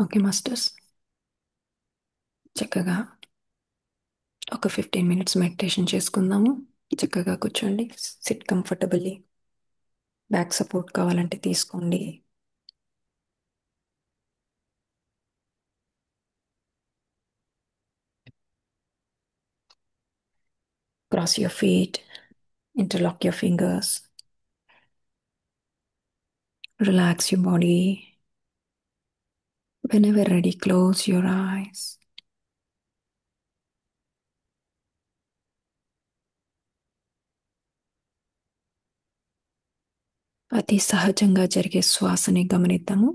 Okay masters. చక్కగా ఒక 15 minutes meditation చేసుకుందాము. చక్కగా కూర్చోండి. SIT comfortably. బ్యాక్ సపోర్ట్ కావాలంటే తీసుకోండి. Cross your feet. Interlock your fingers. Relax your body. Whenever ready, close your eyes. అతి సహజంగా జరిగే శ్వాసని గమనిద్దాము.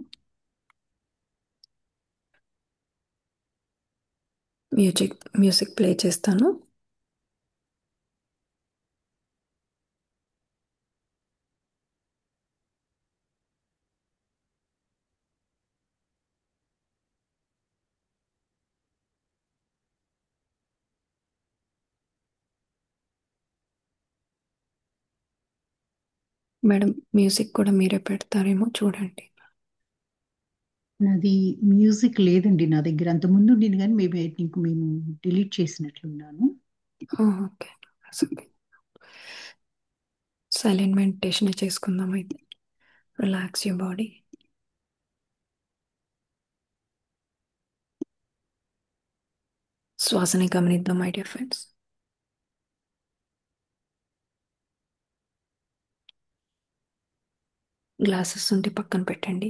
మ్యూజిక్ ప్లే చేస్తాను. మేడం, మ్యూజిక్ కూడా మీరే పెడతారేమో చూడండి. నాది మ్యూజిక్ లేదండి నా దగ్గర. అంత ముందు ఉండింది కానీ మేబీ ఐ థింక్ మేము డిలీట్ చేసినట్లున్నాను. ఓకే. సైలెంట్ మెడిటేషన్ చేసుకుందాం అయితే. Relax your body. శ్వాసని గమనిద్దాం మై డియర్ ఫ్రెండ్స్. గ్లాసెస్ ఉంటే పక్కన పెట్టండి.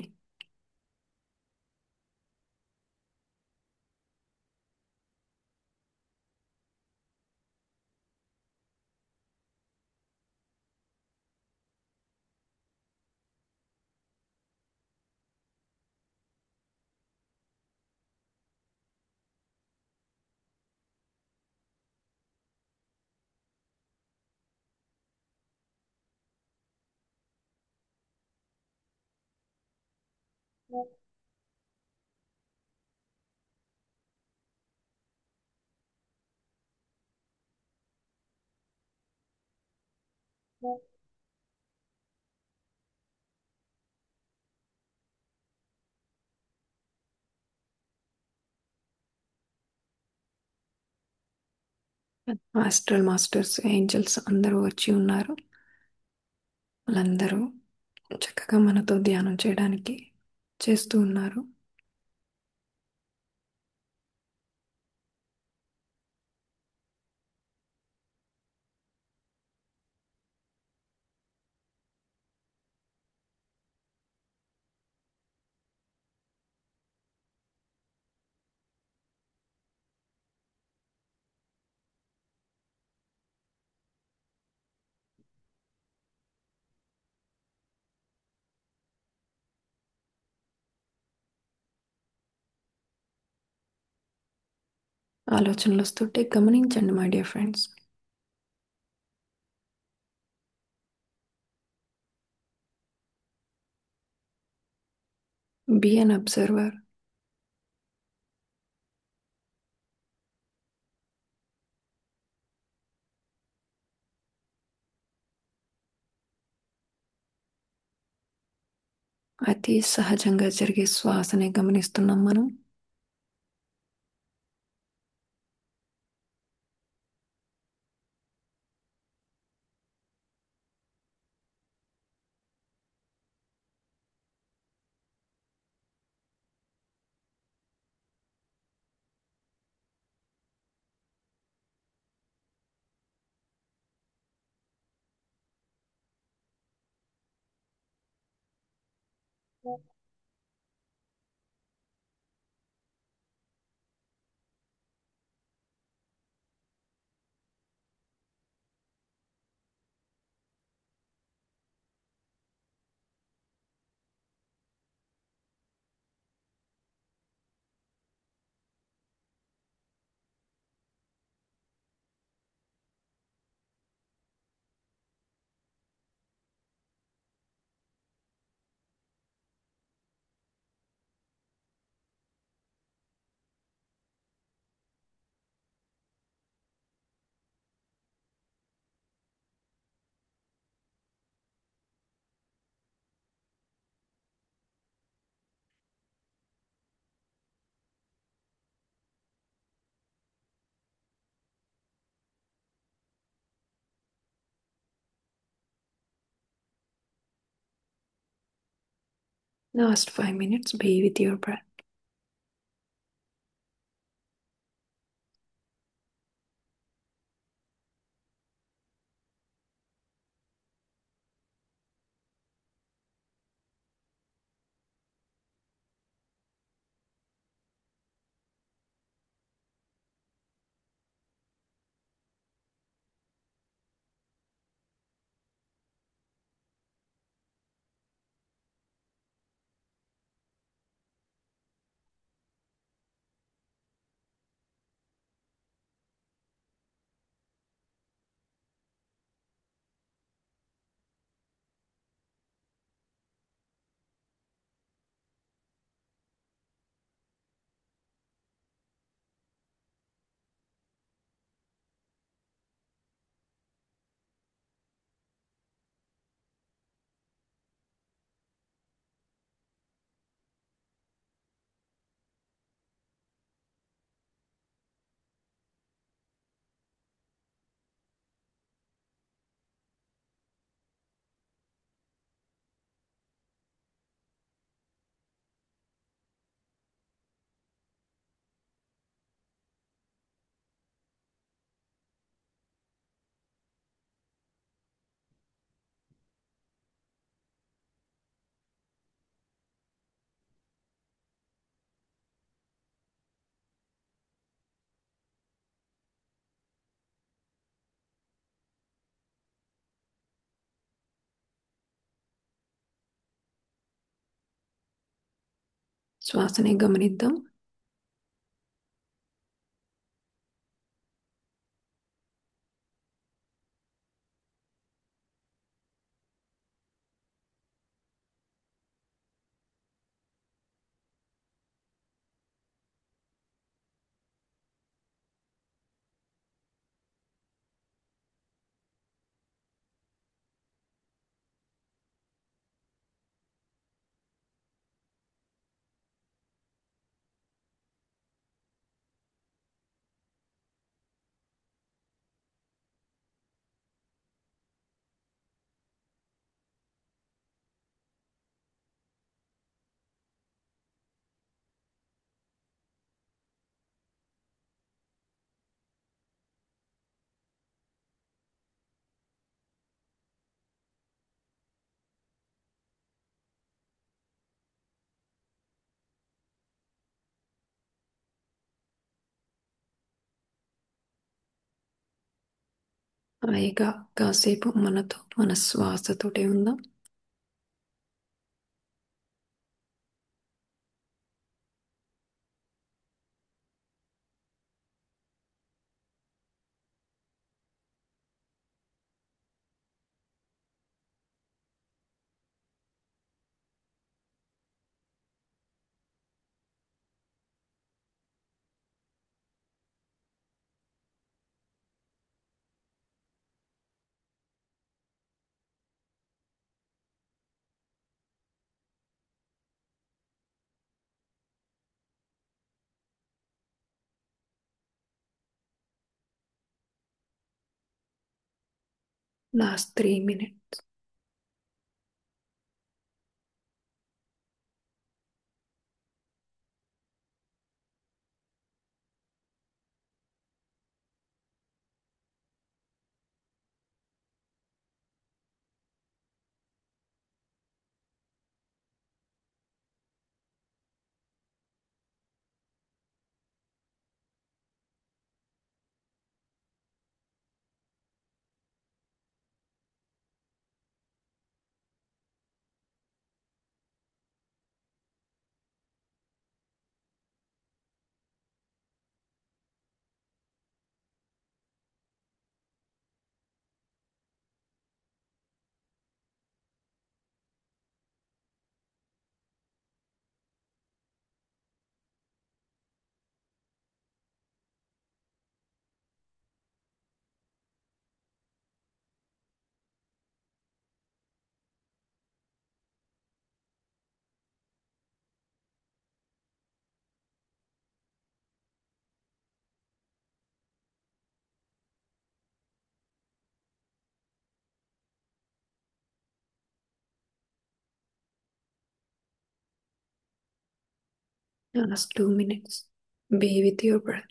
ఆస్ట్రల్ మాస్టర్స్, ఏంజల్స్ అందరూ వచ్చి ఉన్నారు. వాళ్ళందరూ చక్కగా మనతో ధ్యానం చేయడానికి చేస్తూ ఉన్నారు. ఆలోచనలు వస్తుంటే గమనించండి my dear friends. Be an observer. అతి సహజంగా జరిగే శ్వాసని గమనిస్తున్నాం మనం. Last 5 minutes, be with your breath. శ్వాసని గమనిద్దాం. హాయిగా కాసేపు మనతో మన శ్వాసతోటే ఉందాం. Last 3 minutes. Last 2 minutes. Be with your breath.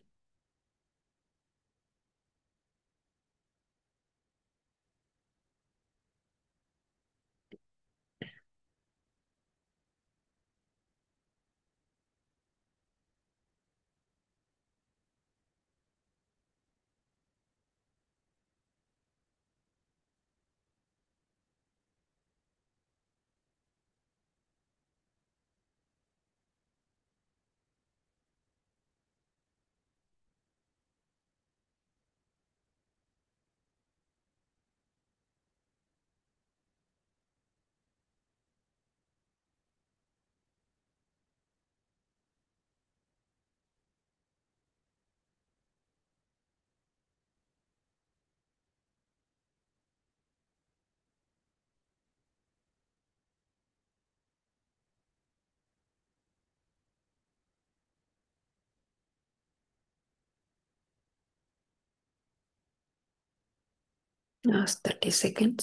Last 30 seconds.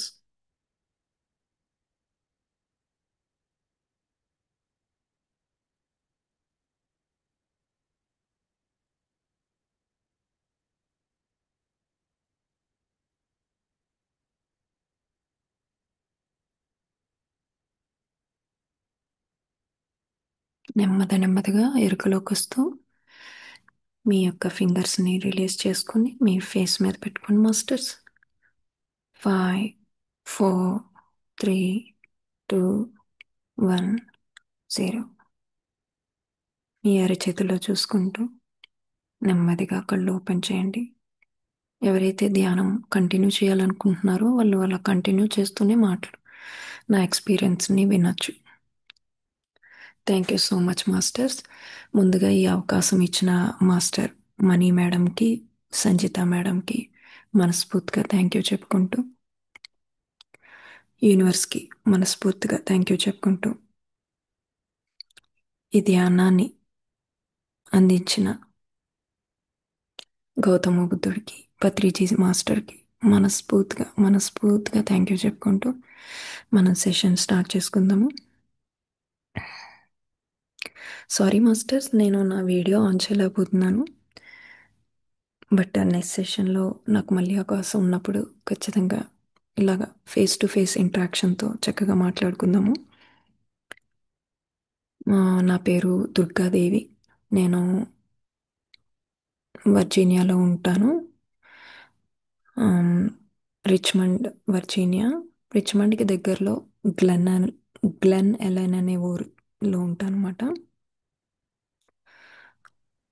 నెమ్మదిగా ఎరుకలోకి వస్తూ మీ యొక్క ఫింగర్స్ని రిలీజ్ చేసుకొని మీ ఫేస్ మీద పెట్టుకోండి మాస్టర్స్. 5, 4, 3, 2, 1, 0. మీ అరచేతిలో చూసుకుంటూ నెమ్మదిగా కళ్ళు ఓపెన్ చేయండి. ఎవరైతే ధ్యానం కంటిన్యూ చేయాలనుకుంటున్నారో వాళ్ళు అలా కంటిన్యూ చేస్తూనే నా ఎక్స్పీరియన్స్ని వినొచ్చు. Thank you so much masters. ముందుగా ఈ అవకాశం ఇచ్చిన మాస్టర్ మణి మేడంకి, సంజిత మేడంకి మనస్ఫూర్తిగా థ్యాంక్ యూ చెప్పుకుంటూ, యూనివర్స్కి మనస్ఫూర్తిగా థ్యాంక్ యూ చెప్పుకుంటూ, ఈ ధ్యానాన్ని అందించిన గౌతమ బుద్ధుడికి, పత్రిజీ మాస్టర్కి మనస్ఫూర్తిగా థ్యాంక్ యూ చెప్పుకుంటూ మనం సెషన్ స్టార్ట్ చేసుకుందాము. సారీ మాస్టర్స్, నేను నా వీడియో ఆన్ చేయలేకపోతున్నాను. బట్ నెక్స్ట్ సెషన్లో నాకు మళ్ళీ అవకాశం ఉన్నప్పుడు ఖచ్చితంగా ఇలాగా ఫేస్ టు ఫేస్ ఇంటరాక్షన్తో చక్కగా మాట్లాడుకుందాము. నా పేరు దుర్గాదేవి. నేను వర్జీనియాలో ఉంటాను. Richmond, Virginia. రిచ్మండ్కి దగ్గరలో గ్లెన్ ఎలెన్ అనే ఊరిలో ఉంటాను అనమాట.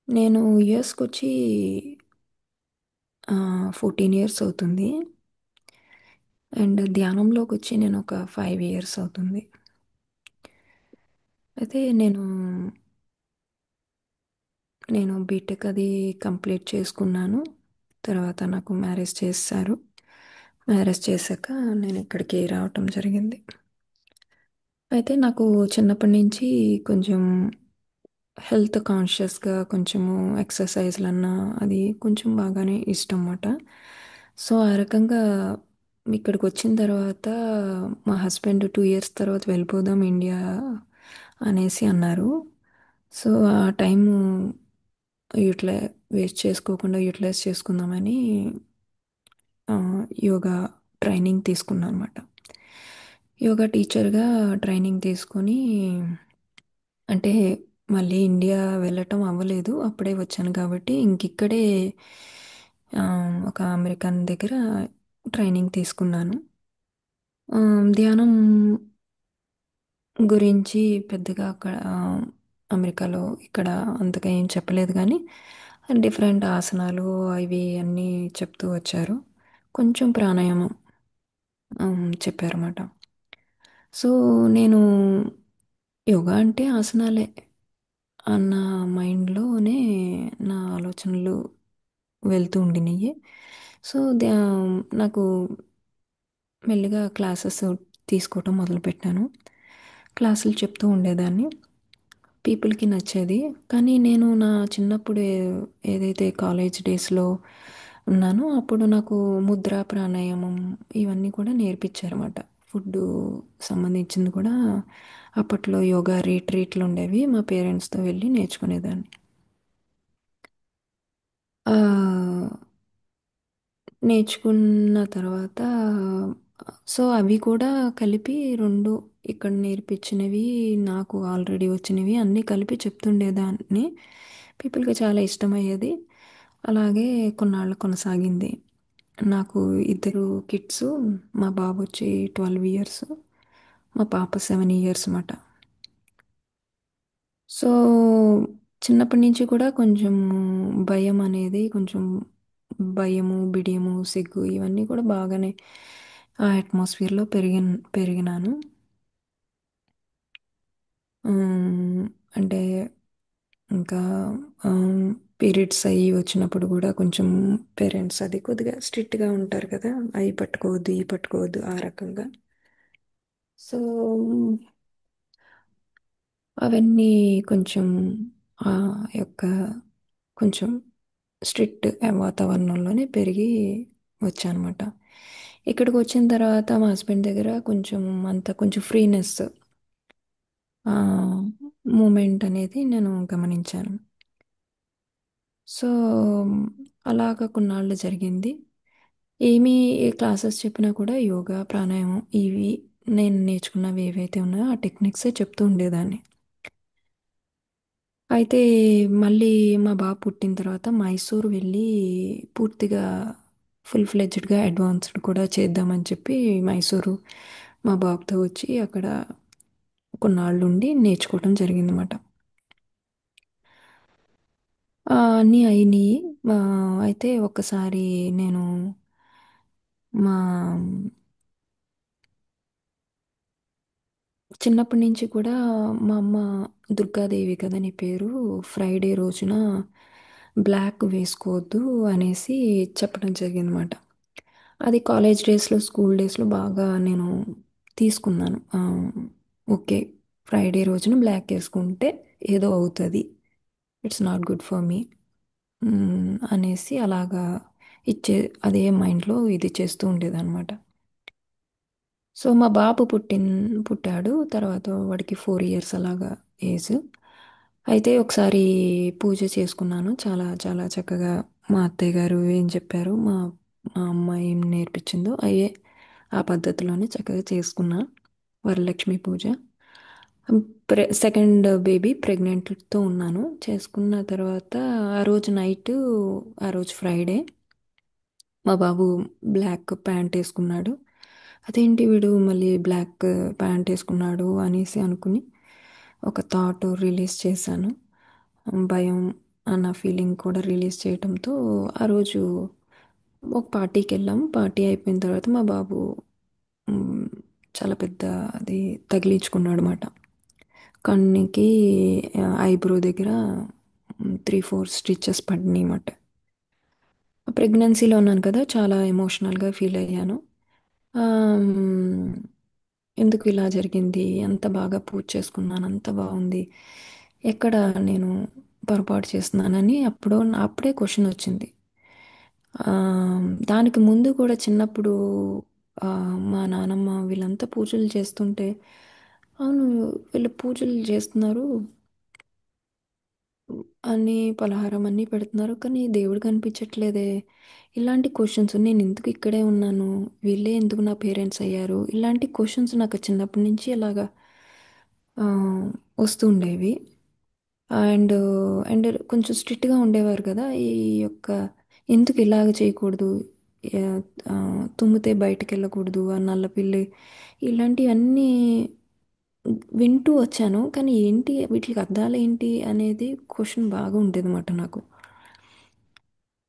నేను యుఎస్కి వచ్చి 14 ఇయర్స్ అవుతుంది. అండ్ ధ్యానంలోకి వచ్చి నేను ఒక 5 ఇయర్స్ అవుతుంది. అయితే నేను బీటెక్ అది కంప్లీట్ చేసుకున్నాను. తర్వాత నాకు మ్యారేజ్ చేశారు. మ్యారేజ్ చేశాక నేను ఇక్కడికి రావటం జరిగింది. అయితే నాకు చిన్నప్పటి నుంచి కొంచెం హెల్త్ కాన్షియస్గా, కొంచెము ఎక్సర్సైజ్లన్నా అది కొంచెం బాగానే ఇష్టం అన్నమాట. సో ఆ రకంగా ఇక్కడికి వచ్చిన తర్వాత మా హస్బెండ్ 2 ఇయర్స్ తర్వాత వెళ్ళిపోదాం ఇండియా అనేసి అన్నారు. సో ఆ టైము యూటిలై యూటిలైజ్ చేసుకుందామని యోగా ట్రైనింగ్ తీసుకున్నాను అనమాట. యోగా టీచర్గా ట్రైనింగ్ తీసుకొని, అంటే మళ్ళీ ఇండియా వెళ్ళటం అవ్వలేదు, అప్పుడే వచ్చాను కాబట్టి ఇక్కడే ఒక అమెరికన్ దగ్గర ట్రైనింగ్ తీసుకున్నాను. ధ్యానం గురించి పెద్దగా అక్కడ అమెరికాలో ఇక్కడ అంతగా ఏం చెప్పలేదు, కానీ డిఫరెంట్ ఆసనాలు అవి అన్నీ చెప్తూ వచ్చారు. కొంచెం ప్రాణాయామం చెప్పారన్నమాట. సో నేను యోగా అంటే ఆసనాలే అన్న మైండ్లోనే నా ఆలోచనలు వెళ్తూ ఉండినాయి. సో నాకు మెల్లిగా క్లాసెస్ తీసుకోవటం మొదలుపెట్టాను. క్లాసులు చెప్తూ ఉండేదాన్ని. పీపుల్కి నచ్చేది. కానీ నేను నా చిన్నప్పుడు ఏదైతే కాలేజ్ డేస్లో ఉన్నానో అప్పుడు నాకు ముద్ర, ప్రాణాయామం ఇవన్నీ కూడా నేర్పించారన్నమాట. ఫుడ్డు సంబంధించింది కూడా అప్పట్లో యోగా రీట్రీట్లు ఉండేవి. మా పేరెంట్స్తో వెళ్ళి నేర్చుకునేదాన్ని. ఆ, నేర్చుకున్న తర్వాత సో అవి కూడా కలిపి రెండు ఇక్కడ నేర్పించినవి నాకు ఆల్రెడీ వచ్చినవి అన్నీ కలిపి చెప్తుండేదాన్ని. పీపుల్కి చాలా ఇష్టమయ్యేది. అలాగే కొన్నాళ్ళు కొనసాగింది. నాకు ఇద్దరు కిడ్స్. మా బాబు వచ్చి 12 ఇయర్స్, మా పాప 7 ఇయర్స్ అన్నమాట. సో చిన్నప్పటి నుంచి కూడా కొంచెం భయం అనేది, కొంచెం భయము, బిడియము, సిగ్గు ఇవన్నీ కూడా బాగానే ఆ అట్మాస్ఫియర్లో పెరిగినాను. ఉమ్, అంటే ఇంకా పీరియడ్స్ అయ్యి వచ్చినప్పుడు కూడా కొంచెం పేరెంట్స్ అది కొద్దిగా స్ట్రిక్ట్గా ఉంటారు కదా, అవి పట్టుకోవద్దు, ఈ పట్టుకోవద్దు ఆ రకంగా. సో అవన్నీ కొంచెం ఆ యొక్క కొంచెం స్ట్రిక్ట్ వాతావరణంలోనే పెరిగి వచ్చానమాట. ఇక్కడికి వచ్చిన తర్వాత మా హస్బెండ్ దగ్గర కొంచెం అంత కొంచెం ఫ్రీనెస్ మూమెంట్ అనేది నేను గమనించాను. సో అలాగ కొన్నాళ్ళు జరిగింది. ఏమీ ఏ క్లాసెస్ చెప్పినా కూడా యోగా, ప్రాణాయామం ఇవి నేను నేర్చుకున్నవి ఏవైతే ఉన్నాయో ఆ టెక్నిక్సే చెప్తూ ఉండేదాన్ని. అయితే మళ్ళీ మా బాబు పుట్టిన తర్వాత మైసూర్ వెళ్ళి పూర్తిగా ఫుల్ ఫ్లెడ్జ్డ్గా అడ్వాన్స్డ్ కూడా చేద్దామని చెప్పి మైసూరు మా బాబుతో వచ్చి అక్కడ కొన్నాళ్ళు ఉండి నేర్చుకోవడం జరిగిందన్నమాట. అన్నీ అయినాయి. అయితే ఒక్కసారి నేను మా చిన్నప్పటి నుంచి కూడా మా అమ్మ దుర్గాదేవి కదా నీ పేరు, ఫ్రైడే రోజున బ్లాక్ వేసుకోవద్దు అనేసి చెప్పడం జరిగిందన్నమాట. అది కాలేజ్ డేస్లో, స్కూల్ డేస్లో బాగా నేను తీసుకున్నాను. ఓకే, ఫ్రైడే రోజున బ్లాక్ వేసుకుంటే ఏదో అవుతుంది, it's not good for me అనేసి అలాగా ఇచ్చే అదే మైండ్లో ఇది చేస్తూ ఉండేదన్నమాట. సో మా బాబు పుట్టాడు తర్వాత, వాడికి 4 ఇయర్స్ అలాగా ఏజ్. అయితే ఒకసారి పూజ చేసుకున్నాను చాలా చాలా చక్కగా. మా అత్తయ్య గారు ఏం చెప్పారు, మా అమ్మ ఏం నేర్పించిందో అయ్యే ఆ పద్ధతిలోనే చక్కగా చేసుకున్నా వరలక్ష్మి పూజ. సెకండ్ బేబీ ప్రెగ్నెంట్తో ఉన్నాను. చేసుకున్న తర్వాత ఆ రోజు నైట్, ఆ రోజు ఫ్రైడే, మా బాబు బ్లాక్ ప్యాంట్ వేసుకున్నాడు. అదేంటి వీడు మళ్ళీ బ్లాక్ ప్యాంట్ వేసుకున్నాడు అనేసి అనుకుని ఒక థాట్ రిలీజ్ చేశాను. భయం అన్న ఫీలింగ్ కూడా రిలీజ్ చేయటంతో ఆ రోజు ఒక పార్టీకి వెళ్ళాం. పార్టీ అయిపోయిన తర్వాత మా బాబు మ్, చాలా పెద్ద అది తగిలించుకున్నాడు అనమాట. కన్నుకి ఐబ్రో దగ్గర 3-4 స్టిచెస్ పడినాయి అన్నమాట. ప్రెగ్నెన్సీలో ఉన్నాను కదా, చాలా ఎమోషనల్గా ఫీల్ అయ్యాను. ఆమ్, ఎందుకు ఇలా జరిగింది, అంత బాగా పూజ చేసుకున్నాను, అంత బాగుంది, ఎక్కడ నేను పొరపాటు చేస్తున్నానని అప్పుడే క్వశ్చన్ వచ్చింది. దానికి ముందు కూడా చిన్నప్పుడు మా నానమ్మ వీళ్ళంతా పూజలు చేస్తుంటే, అవును వీళ్ళు పూజలు చేస్తున్నారు అన్ని పలహారం అన్నీ పెడుతున్నారు కానీ దేవుడు కనిపించట్లేదే, ఇలాంటి క్వశ్చన్స్, నేను ఎందుకు ఇక్కడే ఉన్నాను, వీళ్ళే ఎందుకు నా పేరెంట్స్ అయ్యారు, ఇలాంటి క్వశ్చన్స్ నాకు చిన్నప్పటి నుంచి అలాగా ఆ, వస్తూ ఉండేవి. అండ్ అండ్ కొంచెం స్ట్రిక్ట్గా ఉండేవారు కదా, ఈ యొక్క ఎందుకు ఇలాగ చేయకూడదు, ఆ, ఆ, తుమ్మితే బయటికి వెళ్ళకూడదు, ఆ నల్లపిల్లి, ఇలాంటివన్నీ వింటూ వచ్చాను. కానీ ఏంటి వీటికి అర్థాలు ఏంటి అనేది క్వశ్చన్ బాగా ఉండేది అన్నమాట నాకు.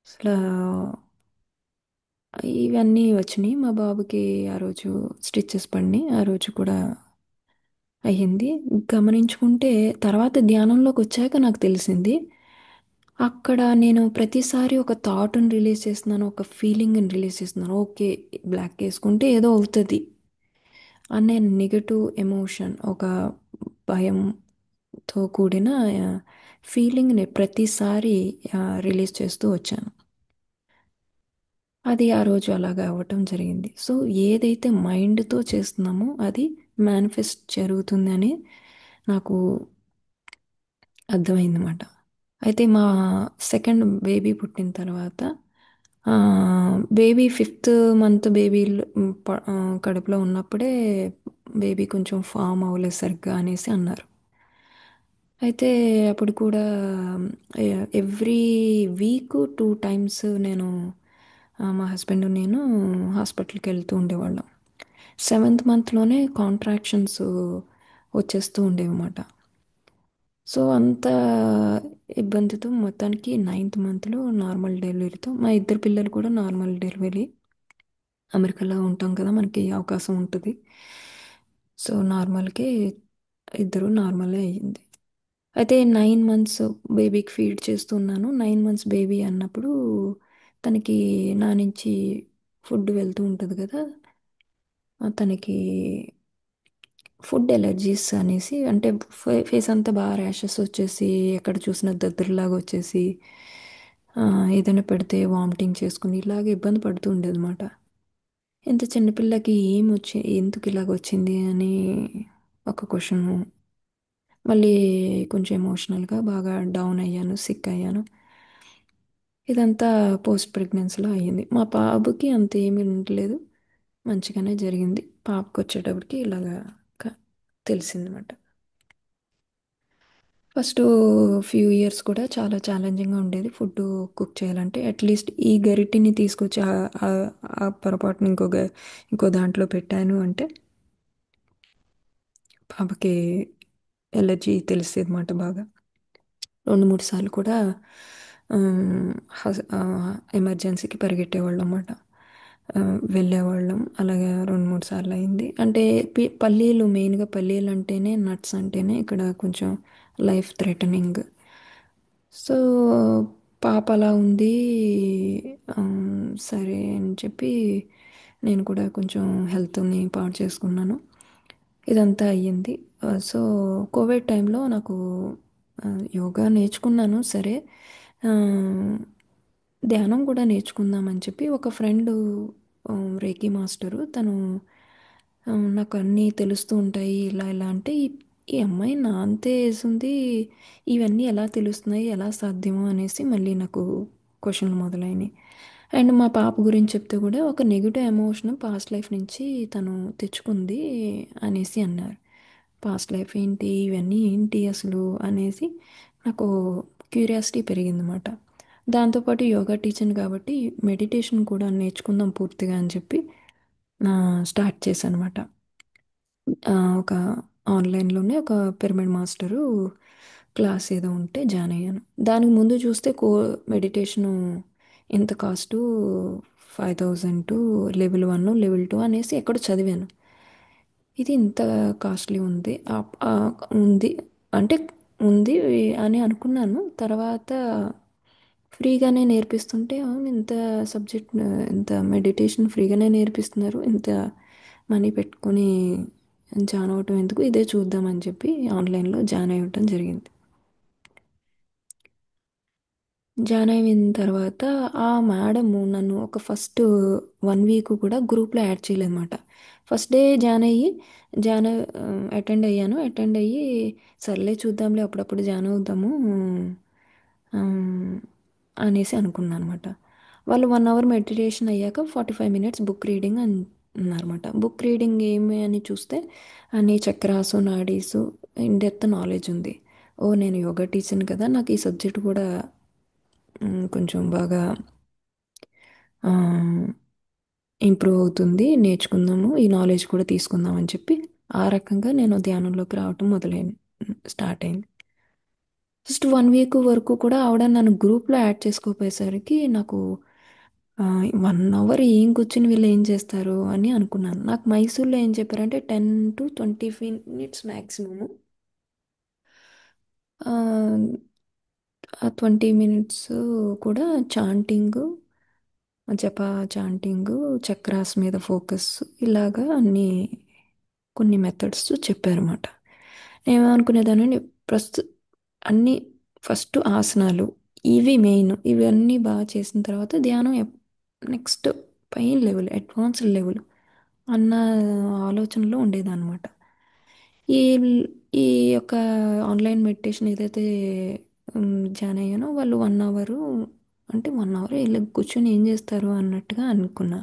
అసలు ఇవన్నీ వచ్చినాయి. మా బాబుకి ఆ రోజు స్టిచెస్ పడినాయి. ఆ రోజు కూడా అయ్యింది. గమనించుకుంటే తర్వాత ధ్యానంలోకి వచ్చాక నాకు తెలిసింది, అక్కడ నేను ప్రతిసారి ఒక థాట్ని రిలీజ్ చేస్తున్నాను, ఒక ఫీలింగ్ని రిలీజ్ చేస్తున్నాను. ఓకే, బ్లాక్ వేసుకుంటే ఏదో అవుతుంది అనే నెగటివ్ ఎమోషన్, ఒక భయంతో కూడిన ఫీలింగ్ని ప్రతిసారి రిలీజ్ చేస్తూ వచ్చాను. అది ఆ రోజు అలాగా అవ్వటం జరిగింది. సో ఏదైతే మైండ్తో చేస్తున్నామో అది మేనిఫెస్ట్ జరుగుతుందని నాకు అర్థమైందన్నమాట. అయితే మా సెకండ్ బేబీ పుట్టిన తర్వాత ఆ, బేబీ ఫిఫ్త్ మంత్ బేబీ కడుపులో ఉన్నప్పుడే బేబీ కొంచెం ఫామ్ అవ్వలేదు సరిగ్గా అనేసి అన్నారు. అయితే అప్పుడు కూడా ఎవ్రీ వీక్ 2 టైమ్స్ నేను మా హస్బెండ్ నేను హాస్పిటల్కి వెళ్తూ ఉండేవాళ్ళం. సెవెంత్ మంత్లోనే కాంట్రాక్షన్స్ వచ్చేస్తూ ఉండేవి అన్నమాట. సో అంత ఇబ్బందితో మొత్తానికి నైన్త్ మంత్లో నార్మల్ డెలివరీతో మా ఇద్దరు పిల్లలు కూడా నార్మల్ డెలివరీ. అమెరికాలో ఉంటాం కదా, మనకి అవకాశం ఉంటుంది. సో నార్మల్కి ఇద్దరు నార్మలే అయ్యింది. అయితే 9 మంత్స్ బేబీకి ఫీడ్ చేస్తున్నాను. 9 మంత్స్ బేబీ అన్నప్పుడు తనకి నా నుంచి ఫుడ్ వెళ్తూ ఉంటుంది కదా, తనకి ఫుడ్ ఎలర్జీస్ అనేసి, అంటే ఫేస్ అంతా బాగా ర్యాషెస్ వచ్చేసి ఎక్కడ చూసినా దద్దుర్లాగా వచ్చేసి ఏదైనా పెడితే వామిటింగ్ చేసుకుని ఇలాగ ఇబ్బంది పడుతూ ఉండేది అనమాట. ఇంత చిన్నపిల్లకి ఏం వచ్చి ఎందుకు ఇలాగ వచ్చింది అని ఒక క్వశ్చన్. మళ్ళీ కొంచెం ఎమోషనల్గా బాగా డౌన్ అయ్యాను, సిక్ అయ్యాను. ఇదంతా పోస్ట్ ప్రెగ్నెన్సీలో అయ్యింది. మా బాబుకి అంత ఏమీ ఉండలేదు, మంచిగానే జరిగింది. పాపకు వచ్చేటప్పటికి ఇలాగా క- తెలిసిందన్నమాట. ఫస్ట్ ఫ్యూ ఇయర్స్ కూడా చాలా ఛాలెంజింగ్గా ఉండేది ఫుడ్ కుక్ చేయాలంటే. అట్లీస్ట్ ఈ గరిటిని తీసుకొచ్చి ఆ పొరపాటుని ఇంకో దాంట్లో పెట్టాను అంటే పాపకి ఎలర్జీ తెలిసేది అన్నమాట బాగా. 2 3 సార్లు కూడా ఎమర్జెన్సీకి పరిగెట్టేవాళ్ళం అన్నమాట. వెళ్ళేవాళ్ళం. అలాగే 2 3 సార్లు అయింది. అంటే పల్లీలు, మెయిన్గా పల్లీలు అంటేనే, నట్స్ అంటేనే ఇక్కడ కొంచెం లైఫ్ థ్రెటనింగ్. సో పాప అలా ఉంది. సరే అని చెప్పి నేను కూడా కొంచెం హెల్త్ని పాడు చేసుకున్నాను. ఇదంతా అయ్యింది. సో కోవిడ్ టైంలో నాకు ఆ, యోగా నేర్చుకున్నాను సరే. ఆ, ధ్యానం కూడా నేర్చుకుందామని చెప్పి ఒక ఫ్రెండ్, రేకి మాస్టరు తను, నాకు అన్నీ తెలుస్తూ ఉంటాయి ఇలా ఇలా అంటే, ఈ అమ్మాయి నా అంతే వేసింది, ఇవన్నీ ఎలా తెలుస్తున్నాయి, ఎలా సాధ్యమో అనేసి మళ్ళీ నాకు క్వశ్చన్లు మొదలైనవి. అండ్ మా పాప గురించి చెప్తే కూడా ఒక నెగిటివ్ ఎమోషన్ పాస్ట్ లైఫ్ నుంచి తను తెచ్చుకుంది అనేసి అన్నారు. పాస్ట్ లైఫ్ ఏంటి, ఇవన్నీ ఏంటి అసలు అనేసి నాకు క్యూరియాసిటీ పెరిగిందన్నమాట. దాంతోపాటు యోగా టీచర్ని కాబట్టి మెడిటేషన్ కూడా నేర్చుకుందాం పూర్తిగా అని చెప్పి స్టార్ట్ చేశాను అనమాట. ఒక ఆన్లైన్లోనే ఒక పిరమిడ్ మాస్టరు క్లాస్ ఏదో ఉంటే జాయిన్ అయ్యాను. దానికి ముందు చూస్తే మెడిటేషను ఇంత కాస్టు 5000 టు లెవెల్ 1 లెవెల్ 2 అనేసి ఎక్కడ చదివాను. ఇది ఇంత కాస్ట్లీ ఉంది ఉంది అంటే ఉంది అని అనుకున్నాను. తర్వాత ఫ్రీగానే నేర్పిస్తుంటే, అవును ఇంత సబ్జెక్ట్, ఇంత మెడిటేషన్ ఫ్రీగానే నేర్పిస్తున్నారు, ఇంత మనీ పెట్టుకొని జాయిన్ అవ్వటం ఎందుకు, ఇదే చూద్దామని చెప్పి ఆన్లైన్లో జాయిన్ అవ్వటం జరిగింది. జాయిన్ అయిన తర్వాత ఆ మేడము నన్ను ఒక ఫస్ట్ 1 వీక్ కూడా గ్రూప్లో యాడ్ చేయలేదన్నమాట. ఫస్ట్ డే జాయిన్ అటెండ్ అయ్యాను. అటెండ్ అయ్యి సర్లే చూద్దాంలే అప్పుడప్పుడు జాయిన్ అవుదాము అనేసి అనుకున్నాను అనమాట. వాళ్ళు 1 అవర్ మెడిటేషన్ అయ్యాక 45 మినిట్స్ బుక్ రీడింగ్ అని అన్నారన్నమాట. బుక్ రీడింగ్ ఏమి అని చూస్తే అన్ని చక్రాసు, నాడీసు, ఇన్ డెప్త్ నాలెడ్జ్ ఉంది. ఓ నేను యోగా టీచర్ని కదా, నాకు ఈ సబ్జెక్ట్ కూడా కొంచెం బాగా ఇంప్రూవ్ అవుతుంది, నేర్చుకుందాము, ఈ నాలెడ్జ్ కూడా తీసుకుందాం అని చెప్పి ఆ రకంగా నేను ధ్యానంలోకి రావటం మొదలైంది, స్టార్ట్ అయింది. జస్ట్ 1 వీక్ వరకు కూడా ఆవిడ నన్ను గ్రూప్లో యాడ్ చేసుకోపోయేసరికి నాకు 1 అవర్ ఏం కూర్చుని వీళ్ళు ఏం చేస్తారు అని అనుకున్నాను. నాకు మైసూర్లో ఏం చెప్పారంటే 10 to 20 మినిట్స్ మ్యాక్సిమము. ఆ 20 మినిట్స్ కూడా చాంటింగ్, జప, చాంటింగ్, చక్రాస్ మీద ఫోకస్, ఇలాగా కొన్ని మెథడ్స్ చెప్పారన్నమాట. నేను అనుకునేదాన్ని అన్ని ఫస్ట్ ఆసనాలు, ఇవి మెయిన్, ఇవన్నీ బాగా చేసిన తర్వాత ధ్యానం నెక్స్ట్ పైన లెవెల్, అడ్వాన్స్డ్ లెవెల్ అన్న ఆలోచనలో ఉండేదన్నమాట. ఈ ఈ యొక్క ఆన్లైన్ మెడిటేషన్ ఏదైతే జాయిన్ అయ్యానో వాళ్ళు 1 అవర్, అంటే 1 అవర్ ఇలా కూర్చొని ఏం చేస్తారు అన్నట్టుగా అనుకున్నా.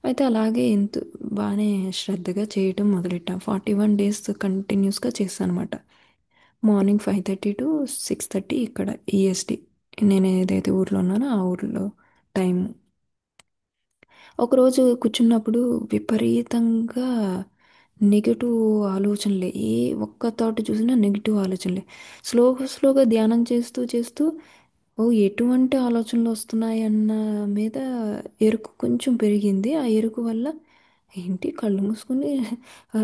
అయితే అలాగే ఎంత బాగానే శ్రద్ధగా చేయటం మొదలెట్టా. 41 days కంటిన్యూస్గా చేస్తాను అనమాట. మార్నింగ్ 5:30 to 6:30 ఇక్కడ ఈఎస్టీ, నేను ఏదైతే ఊర్లో ఉన్నానో ఆ ఊర్లో టైం. ఒకరోజు కూర్చున్నప్పుడు విపరీతంగా నెగటివ్ ఆలోచనలే, ఏ ఒక్క థాట్ చూసినా నెగిటివ్ ఆలోచనలే. స్లోగా స్లోగా ధ్యానం చేస్తూ చేస్తూ ఓ ఎటువంటి ఆలోచనలు వస్తున్నాయి అన్న మీద ఎరుకు కొంచెం పెరిగింది. ఆ ఎరుకు వల్ల ఏంటి కళ్ళు మూసుకుని ఆ,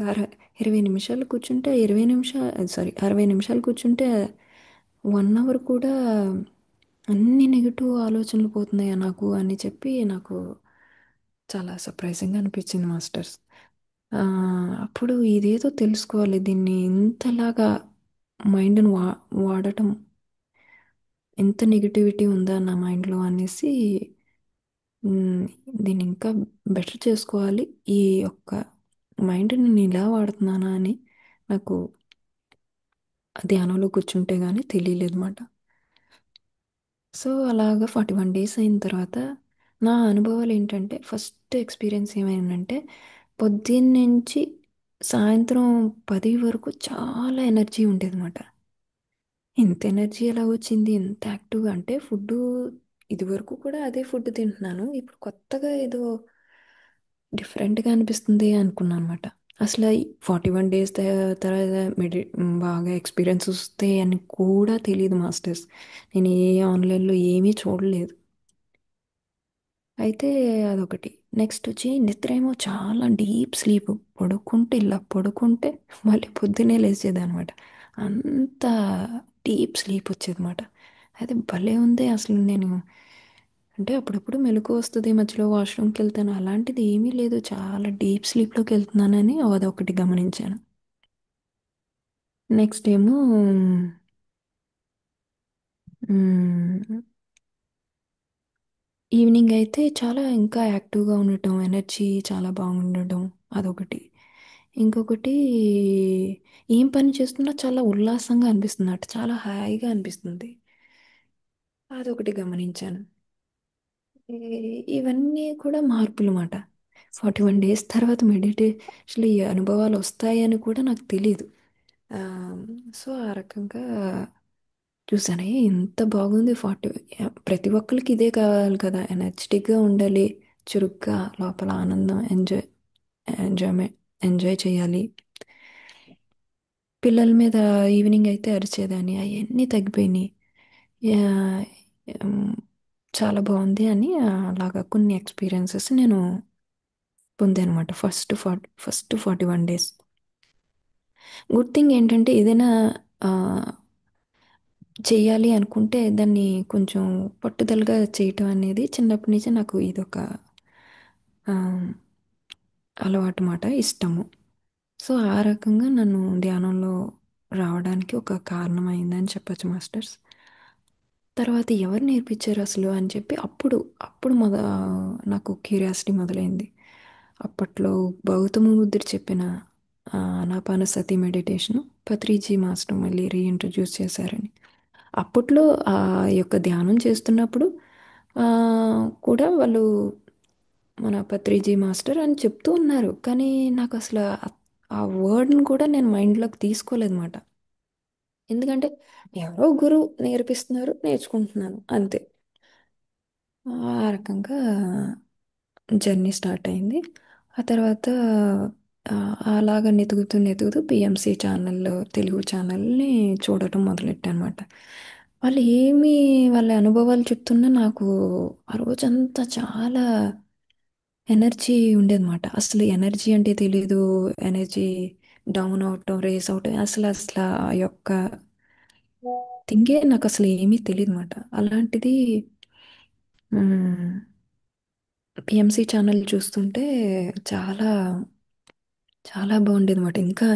అర 20 నిమిషాలు కూర్చుంటే 20 నిమిషాలు, సారీ 60 నిమిషాలు కూర్చుంటే 1 అవర్ కూడా అన్ని నెగిటివ్ ఆలోచనలు పోతున్నాయా నాకు అని చెప్పి నాకు చాలా సర్ప్రైజింగ్గా అనిపించింది మాస్టర్స్. ఆ, అప్పుడు ఇదేదో తెలుసుకోవాలి, దీన్ని ఇంతలాగా మైండ్ని వాడటం, ఎంత నెగిటివిటీ ఉందా నా మైండ్లో అనేసి, మ్, దీన్ని ఇంకా బెటర్ చేసుకోవాలి. ఈ యొక్క మైండ్ని నేను ఇలా వాడుతున్నానా అని నాకు ధ్యానంలో కూర్చుంటే కానీ తెలియలేదు మాట. సో అలాగా 41 days అయిన తర్వాత నా అనుభవాలు ఏంటంటే, ఫస్ట్ ఎక్స్పీరియన్స్ ఏమైందంటే పొద్దున్న నుంచి సాయంత్రం 10 వరకు చాలా ఎనర్జీ ఉండేది అనమాట. ఇంత ఎనర్జీ ఎలా వచ్చింది, ఎంత యాక్టివ్గా అంటే ఫుడ్, ఇది వరకు కూడా అదే ఫుడ్ తింటున్నాను, ఇప్పుడు కొత్తగా ఏదో డిఫరెంట్గా అనిపిస్తుంది అనుకున్నాను అనమాట. అసలు 41 days తర్వాత బాగా ఎక్స్పీరియన్స్ వస్తాయి అని కూడా తెలియదు మాస్టర్స్. నేను ఏ ఆన్లైన్లో ఏమీ చూడలేదు. అయితే అదొకటి. నెక్స్ట్ వచ్చి నిద్ర ఏమో చాలా డీప్ స్లీప్. పడుకుంటే ఇలా పడుకుంటే మళ్ళీ పొద్దున్నే లేచేదనమాట. అంత డీప్ స్లీప్ వచ్చేదన్నమాట. అయితే భలే ఉంది అసలు. నేను అంటే అప్పుడప్పుడు మెలకువ వస్తుంది, మధ్యలో వాష్రూమ్కి వెళ్తాను, అలాంటిది ఏమీ లేదు, చాలా డీప్ స్లీప్లోకి వెళ్తున్నానని అదొకటి గమనించాను. నెక్స్ట్ ఏమో మ్, ఈవినింగ్ అయితే చాలా ఇంకా యాక్టివ్గా ఉండటం, ఎనర్జీ చాలా బాగుండటం, అదొకటి. ఇంకొకటి, ఏం పని చేస్తున్నా చాలా ఉల్లాసంగా అనిపిస్తుంది అట, చాలా హాయిగా అనిపిస్తుంది, అదొకటి గమనించాను. ఇవన్నీ కూడా మార్పులు మాట. 41 days తర్వాత మెడిటేషన్ ఈ అనుభవాలు వస్తాయని కూడా నాకు తెలీదు. ఆ, సో ఆ రకంగా చూసానే ఎంత బాగుంది. ప్రతి ఒక్కరికి ఇదే కావాలి కదా, ఎనర్జెటిక్గా ఉండాలి, చురుగ్గా లోపల ఆనందం, ఎంజాయ్మెంట్, ఎంజాయ్ చేయాలి. పిల్లల మీద ఈవినింగ్ అయితే అరిచేదాన్ని, అవన్నీ తగ్గిపోయినాయి. యా, ఉమ్, చాలా బాగుంది అని అలాగా కొన్ని ఎక్స్పీరియన్సెస్ నేను పొందాను అనమాట ఫస్ట్ 41 days. గుడ్ థింగ్ ఏంటంటే ఏదైనా ఆ, చెయ్యాలి అనుకుంటే దాన్ని కొంచెం పట్టుదలగా చేయటం అనేది చిన్నప్పటి నుంచి నాకు ఇదొక ఆ, అలవాటు మాట, ఇష్టము. సో ఆ రకంగా నన్ను ధ్యానంలో రావడానికి ఒక కారణమైందని చెప్పచ్చు మాస్టర్స్. తర్వాత ఎవరు నేర్పించారు అసలు అని చెప్పి అప్పుడు అప్పుడు నాకు క్యూరియాసిటీ మొదలైంది. అప్పట్లో గౌతమ బుద్ధుడు చెప్పిన ఆనాపానసతి మెడిటేషన్ పత్రిజీ మాస్టర్ మళ్ళీ రీఇంట్రడ్యూస్ చేశారని. అప్పట్లో ఆ యొక్క ధ్యానం చేస్తున్నప్పుడు ఆ, కూడా వాళ్ళు మన పత్రిజీ మాస్టర్ అని చెప్తూ ఉన్నారు, కానీ నాకు అసలు ఆ వర్డ్ని కూడా నేను మైండ్లోకి తీసుకోలేదన్నమాట. ఎందుకంటే ఎవరో గురువు నేర్పిస్తున్నారు, నేర్చుకుంటున్నాను అంతే. ఆ రకంగా జర్నీ స్టార్ట్ అయింది. ఆ తర్వాత ఆ, అలాగ నెతుకుతూ నెతుకుతూ పిఎంసి ఛానల్, తెలుగు ఛానల్ని చూడటం మొదలెట్టాను అనమాట. వాళ్ళు ఏమి వాళ్ళ అనుభవాలు చెప్తున్నా నాకు ఆ రోజంతా చాలా ఎనర్జీ ఉండేదన్నమాట. అసలు ఎనర్జీ అంటే తెలీదు, ఎనర్జీ డౌన్ అవటం, రేస్ అవటం, అసలు అసలు ఆ యొక్క థింగే నాకు అసలు ఏమీ తెలియదు అనమాట. అలాంటిది పిఎంసి ఛానల్ చూస్తుంటే చాలా చాలా బాగుండేదన్నమాట. ఇంకా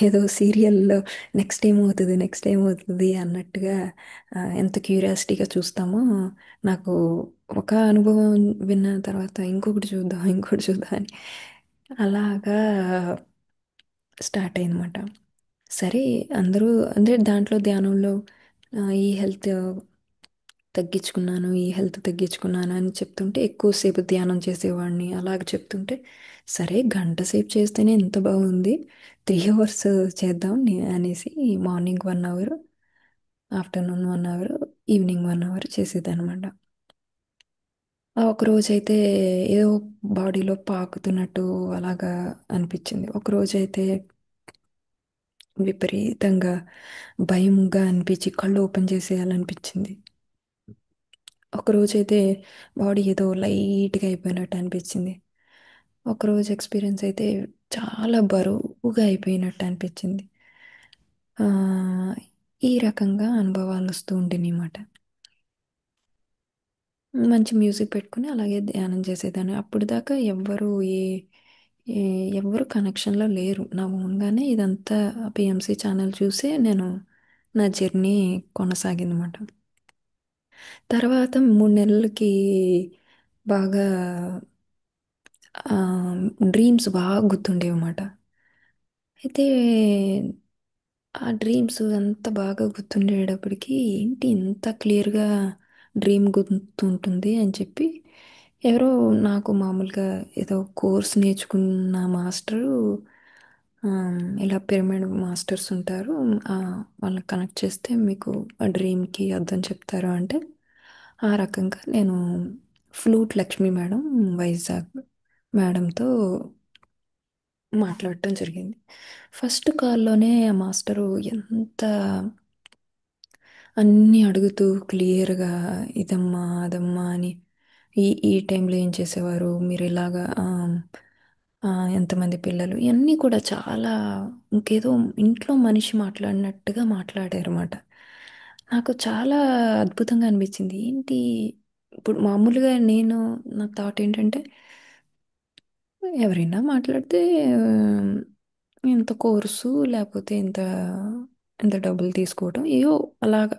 ఏదో సీరియల్‌లో నెక్స్ట్ ఏమవుతది? నెక్స్ట్ ఏమవుతది? అన్నట్టుగా ఎంత క్యూరియాసిటీగా చూస్తామో, నాకు ఒక అనుభవం విన్న తర్వాత ఇంకొకటి చూద్దాం, ఇంకోటి చూద్దాం అని అలాగా స్టార్ట్ అయిందన్నమాట. సరే అందరూ అంటే దాంట్లో ధ్యానంలో ఈ హెల్త్ తగ్గించుకున్నాను, ఈ హెల్త్ తగ్గించుకున్నాను అని చెప్తుంటే ఎక్కువసేపు ధ్యానం చేసేవాడిని. అలాగ చెప్తుంటే సరే గంట సేపు చేస్తేనే ఎంత బాగుంది, 3 అవర్స్ చేద్దాం అనేసి morning 1 hour, afternoon 1 hour, evening 1 hour చేసేదనమాట. ఆ ఒక రోజైతే ఏదో బాడీలో పాకుతున్నట్టు అలాగా అనిపించింది. ఒక రోజైతే విపరీతంగా భయంగా అనిపించి కళ్ళు ఓపెన్ చేసేయాలనిపించింది. ఒకరోజైతే బాడీ ఏదో లైట్గా అయిపోయినట్టు అనిపించింది. ఒకరోజు ఎక్స్పీరియన్స్ అయితే చాలా బరువుగా అయిపోయినట్టు అనిపించింది. ఆ, ఈ రకంగా అనుభవాలు వస్తూ ఉండినాయి అన్నమాట. మంచి మ్యూజిక్ పెట్టుకుని అలాగే ధ్యానం చేసేదాన్ని. అప్పుడు దాకా ఎవ్వరు ఎవ్వరు కనెక్షన్లో లేరు. నా ఓన్గానే ఇదంతా పిఎంసి ఛానల్ చూసే నేను నా జర్నీ కొనసాగిందన్నమాట. తర్వాత 3 నెలలకి బాగా డ్రీమ్స్ బాగా గుర్తుండేవన్నమాట. అయితే ఆ డ్రీమ్స్ అంత బాగా గుర్తుండేటప్పటికి ఏంటి ఇంత క్లియర్గా డ్రీమ్ గుర్తుంటుంది అని చెప్పి ఎవరో నాకు మామూలుగా ఏదో కోర్స్ నేర్చుకున్న మాస్టరు ఇలా పిరమిడ్ మాస్టర్స్ ఉంటారు, ఆ, వాళ్ళని కనెక్ట్ చేస్తే మీకు ఆ డ్రీమ్కి అర్థం చెప్తారు అంటే ఆ రకంగా నేను ఫ్లూట్ లక్ష్మి మేడం, వైజాగ్ మేడంతో మాట్లాడటం జరిగింది. ఫస్ట్ కాల్లోనే ఆ మాస్టరు ఎంత అన్నీ అడుగుతూ క్లియర్గా ఇదమ్మా అదమ్మా అని ఈ టైంలో ఏం చేసేవారు మీరు ఇలాగా ఎంతమంది పిల్లలు ఇవన్నీ కూడా చాలా ఇంకేదో ఇంట్లో మనిషి మాట్లాడినట్టుగా మాట్లాడారన్నమాట. నాకు చాలా అద్భుతంగా అనిపించింది. ఏంటి ఇప్పుడు మామూలుగా నా థాట్ ఏంటంటే ఎవరైనా మాట్లాడితే ఇంత కోర్సు లేకపోతే ఇంత డబ్బులు తీసుకోవడం ఏవో అలాగ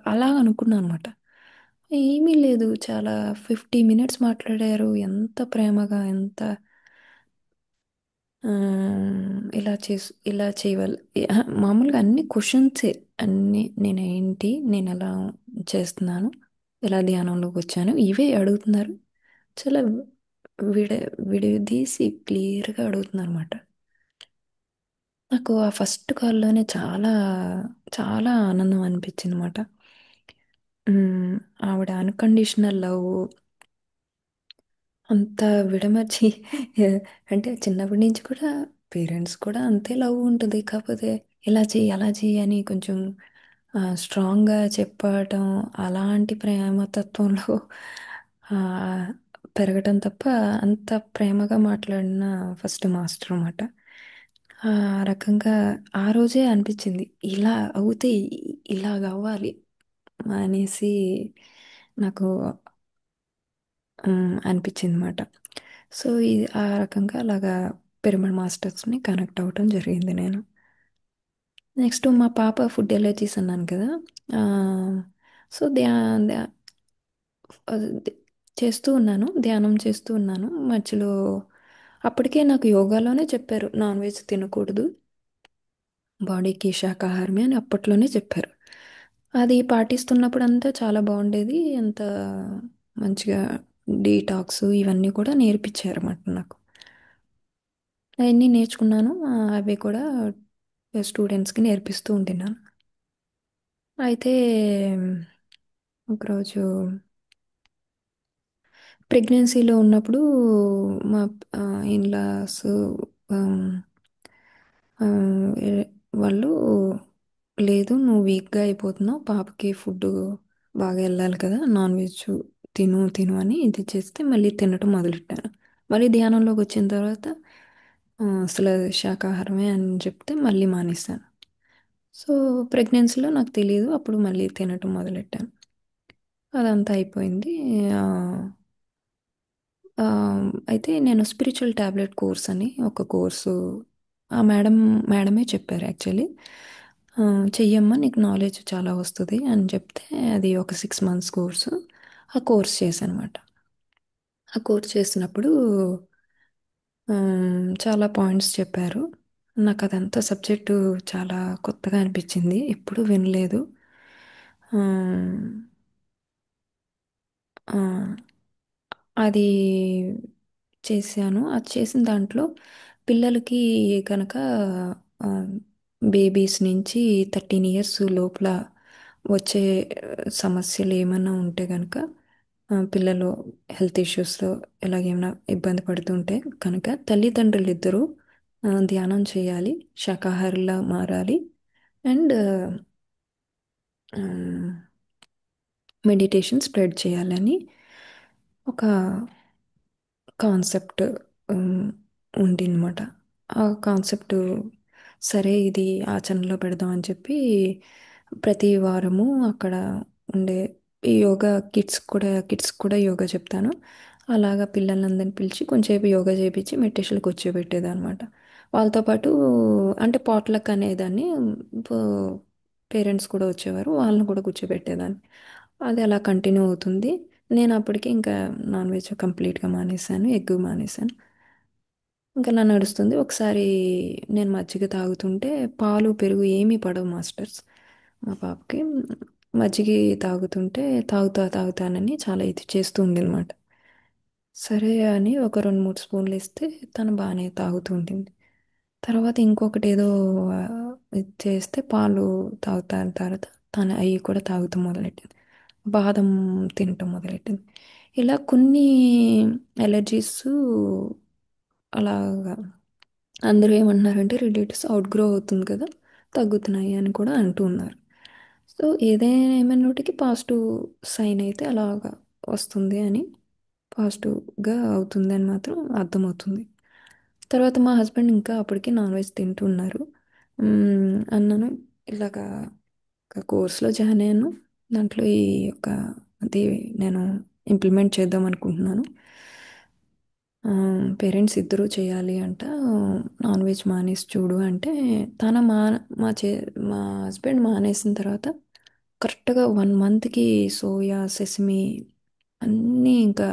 అనుకున్నాను అనమాట. ఏమీ లేదు, చాలా 50 మినిట్స్ మాట్లాడారు, ఎంత ప్రేమగా, ఎంత ఇలా చేయవాలి, మామూలుగా అన్ని క్వశ్చన్సే, అన్ని నేనేంటి, నేను ఎలా చేస్తున్నాను, ఎలా ధ్యానంలోకి వచ్చాను, ఇవే అడుగుతున్నారు. చాలా విడ విడదీసి క్లియర్గా అడుగుతున్నారు అనమాట. నాకు ఆ ఫస్ట్ కాల్లోనే చాలా చాలా ఆనందం అనిపించింది అనమాట. ఆవిడ అన్కండిషనల్ లవ్ అంత విడమర్చి అంటే చిన్నప్పటి నుంచి కూడా పేరెంట్స్ కూడా అంతే లవ్ ఉంటుంది. కాకపోతే ఇలా చెయ్యి అలా చెయ్యి అని కొంచెం స్ట్రాంగ్గా చెప్పటం, అలాంటి ప్రేమతత్వంలో ఆ, పెరగటం తప్ప అంత ప్రేమగా మాట్లాడిన ఫస్ట్ మాస్టర్ అన్నమాట. ఆ రకంగా ఆ రోజే అనిపించింది ఇలా అవుతే ఇలాగ అవ్వాలి అనేసి నాకు అనిపించింది అనమాట. సో ఇది ఆ రకంగా అలాగా పిరమిడ్ మాస్టర్స్ని కనెక్ట్ అవ్వటం జరిగింది నేను. నెక్స్ట్ మా పాప ఫుడ్ ఎలర్జీస్ అన్నాను కదా. ఆ, సో అది చేస్తూ ఉన్నాను, ధ్యానం చేస్తూ ఉన్నాను మధ్యలో. అప్పటికే నాకు యోగాలోనే చెప్పారు నాన్ వెజ్ తినకూడదు, బాడీకి శాకాహారమే అని అప్పట్లోనే చెప్పారు. అది పాటిస్తున్నప్పుడు అంతా చాలా బాగుండేది, అంత మంచిగా డీటాక్స్ ఇవన్నీ కూడా నేర్పించారు అన్నమాట నాకు. అవన్నీ నేర్చుకున్నాను. అవి కూడా స్టూడెంట్స్కి నేర్పిస్తూ ఉంటున్నాను. అయితే ఒకరోజు ప్రెగ్నెన్సీలో ఉన్నప్పుడు మా ఇన్లాస్ వాళ్ళు లేదు నువ్వు వీక్గా అయిపోతున్నావు, పాపకి ఫుడ్ బాగా వెళ్ళాలి కదా, నాన్ వెజ్ తిను తిను అని ఇది చేస్తే మళ్ళీ తినటం మొదలెట్టాను. మళ్ళీ ధ్యానంలోకి వచ్చిన తర్వాత అసలు శాకాహారమే అని చెప్తే మళ్ళీ మానేస్తాను. సో ప్రెగ్నెన్సీలో నాకు తెలియదు, అప్పుడు మళ్ళీ తినటం మొదలెట్టాను. అదంతా అయిపోయింది. ఆ, ఆ, అయితే నేను స్పిరిచువల్ టాబ్లెట్ కోర్స్ అని ఒక కోర్సు ఆ మేడమే చెప్పారు యాక్చువల్లీ. చెయ్యమ్మా నీకు నాలెడ్జ్ చాలా వస్తుంది అని చెప్తే, అది ఒక 6 మంత్స్ కోర్సు. ఆ కోర్స్ చేశానమాట. ఆ కోర్స్ చేసినప్పుడు చాలా పాయింట్స్ చెప్పారు. నాకు అదంతా సబ్జెక్టు చాలా కొత్తగా అనిపించింది, ఎప్పుడూ వినలేదు. ఆమ్, ఆ, అది చేశాను. అది చేసిన దాంట్లో పిల్లలకి కనుక బేబీస్ నుంచి 13 ఇయర్స్ లోపల వచ్చే సమస్యలు ఏమైనా ఉంటే కనుక, పిల్లలు హెల్త్ ఇష్యూస్లో ఎలాగేమైనా ఇబ్బంది పడుతుంటే కనుక తల్లిదండ్రులు ఇద్దరూ ధ్యానం చేయాలి, శాకాహారిలా మారాలి, అండ్ మెడిటేషన్ స్ప్రెడ్ చేయాలని ఒక కాన్సెప్ట్ ఉందన్నమాట. ఆ కాన్సెప్ట్ సరే ఇది ఆచరణలో పెడదాం అని చెప్పి ప్రతి వారము అక్కడ ఉండే ఈ యోగా కిడ్స్ కూడా యోగా చెప్తాను. అలాగా పిల్లలందరిని పిలిచి కొంచెంసేపు యోగా చేయించి మెడిటేషన్ కూర్చోబెట్టేదన్నమాట. వాళ్ళతో పాటు అంటే పాట్లక్ అనేదాన్ని, పేరెంట్స్ కూడా వచ్చేవారు, వాళ్ళని కూడా కూర్చోబెట్టేదాన్ని. అది అలా కంటిన్యూ అవుతుంది. నేను అప్పటికి ఇంకా నాన్ వెజ్ కంప్లీట్గా మానేశాను, ఎగ్ మానేశాను. ఇంకా అలా నడుస్తుంది. ఒకసారి నేను మజ్జిగ తాగుతుంటే పాలు పెరుగు ఏమీ పడవు మాస్టర్స్ మా పాపకి. మజ్జిగ తాగుతుంటే తాగుతానని చాలా ఇది చేస్తూ ఉండేనమాట. సరే అని ఒక 2-3 స్పూన్లు ఇస్తే తను బాగానే తాగుతూ ఉంటుంది. తర్వాత ఇంకొకటి ఏదో ఆ, ఇది చేస్తే పాలు తాగుతాను. తర్వాత తను అవి కూడా తాగుతూ మొదలెట్టింది. బాదం తినటం మొదలెట్టింది. ఇలా కొన్ని ఎలర్జీస్ అలాగా అందరూ ఏమంటున్నారంటే రిలేటివ్స్ అవుట్ గ్రో అవుతుంది కదా, తగ్గుతున్నాయి అని కూడా అంటూ ఉన్నారు. సో ఏమైనటికి పాజిటివ్ సైన్ అయితే అలాగా వస్తుంది అని, పాజిటివ్గా అవుతుంది అని మాత్రం అర్థమవుతుంది. తర్వాత మా హస్బెండ్ ఇంకా అప్పటికి నాన్ వెజ్ తింటూ ఉన్నారు. అన్నాను ఇలాగా ఒక కోర్స్లో జాయిన్ అయ్యాను, దాంట్లో ఈ యొక్క అది నేను ఇంప్లిమెంట్ చేద్దాం అనుకుంటున్నాను. పేరెంట్స్ ఇద్దరూ చేయాలి అంట, నాన్ వెజ్ మానేసి చూడు అంటే, తన మా మా చే మా హస్బెండ్ మానేసిన తర్వాత కరెక్ట్గా 1 మంత్కి సోయా సెసమి అన్నీ ఇంకా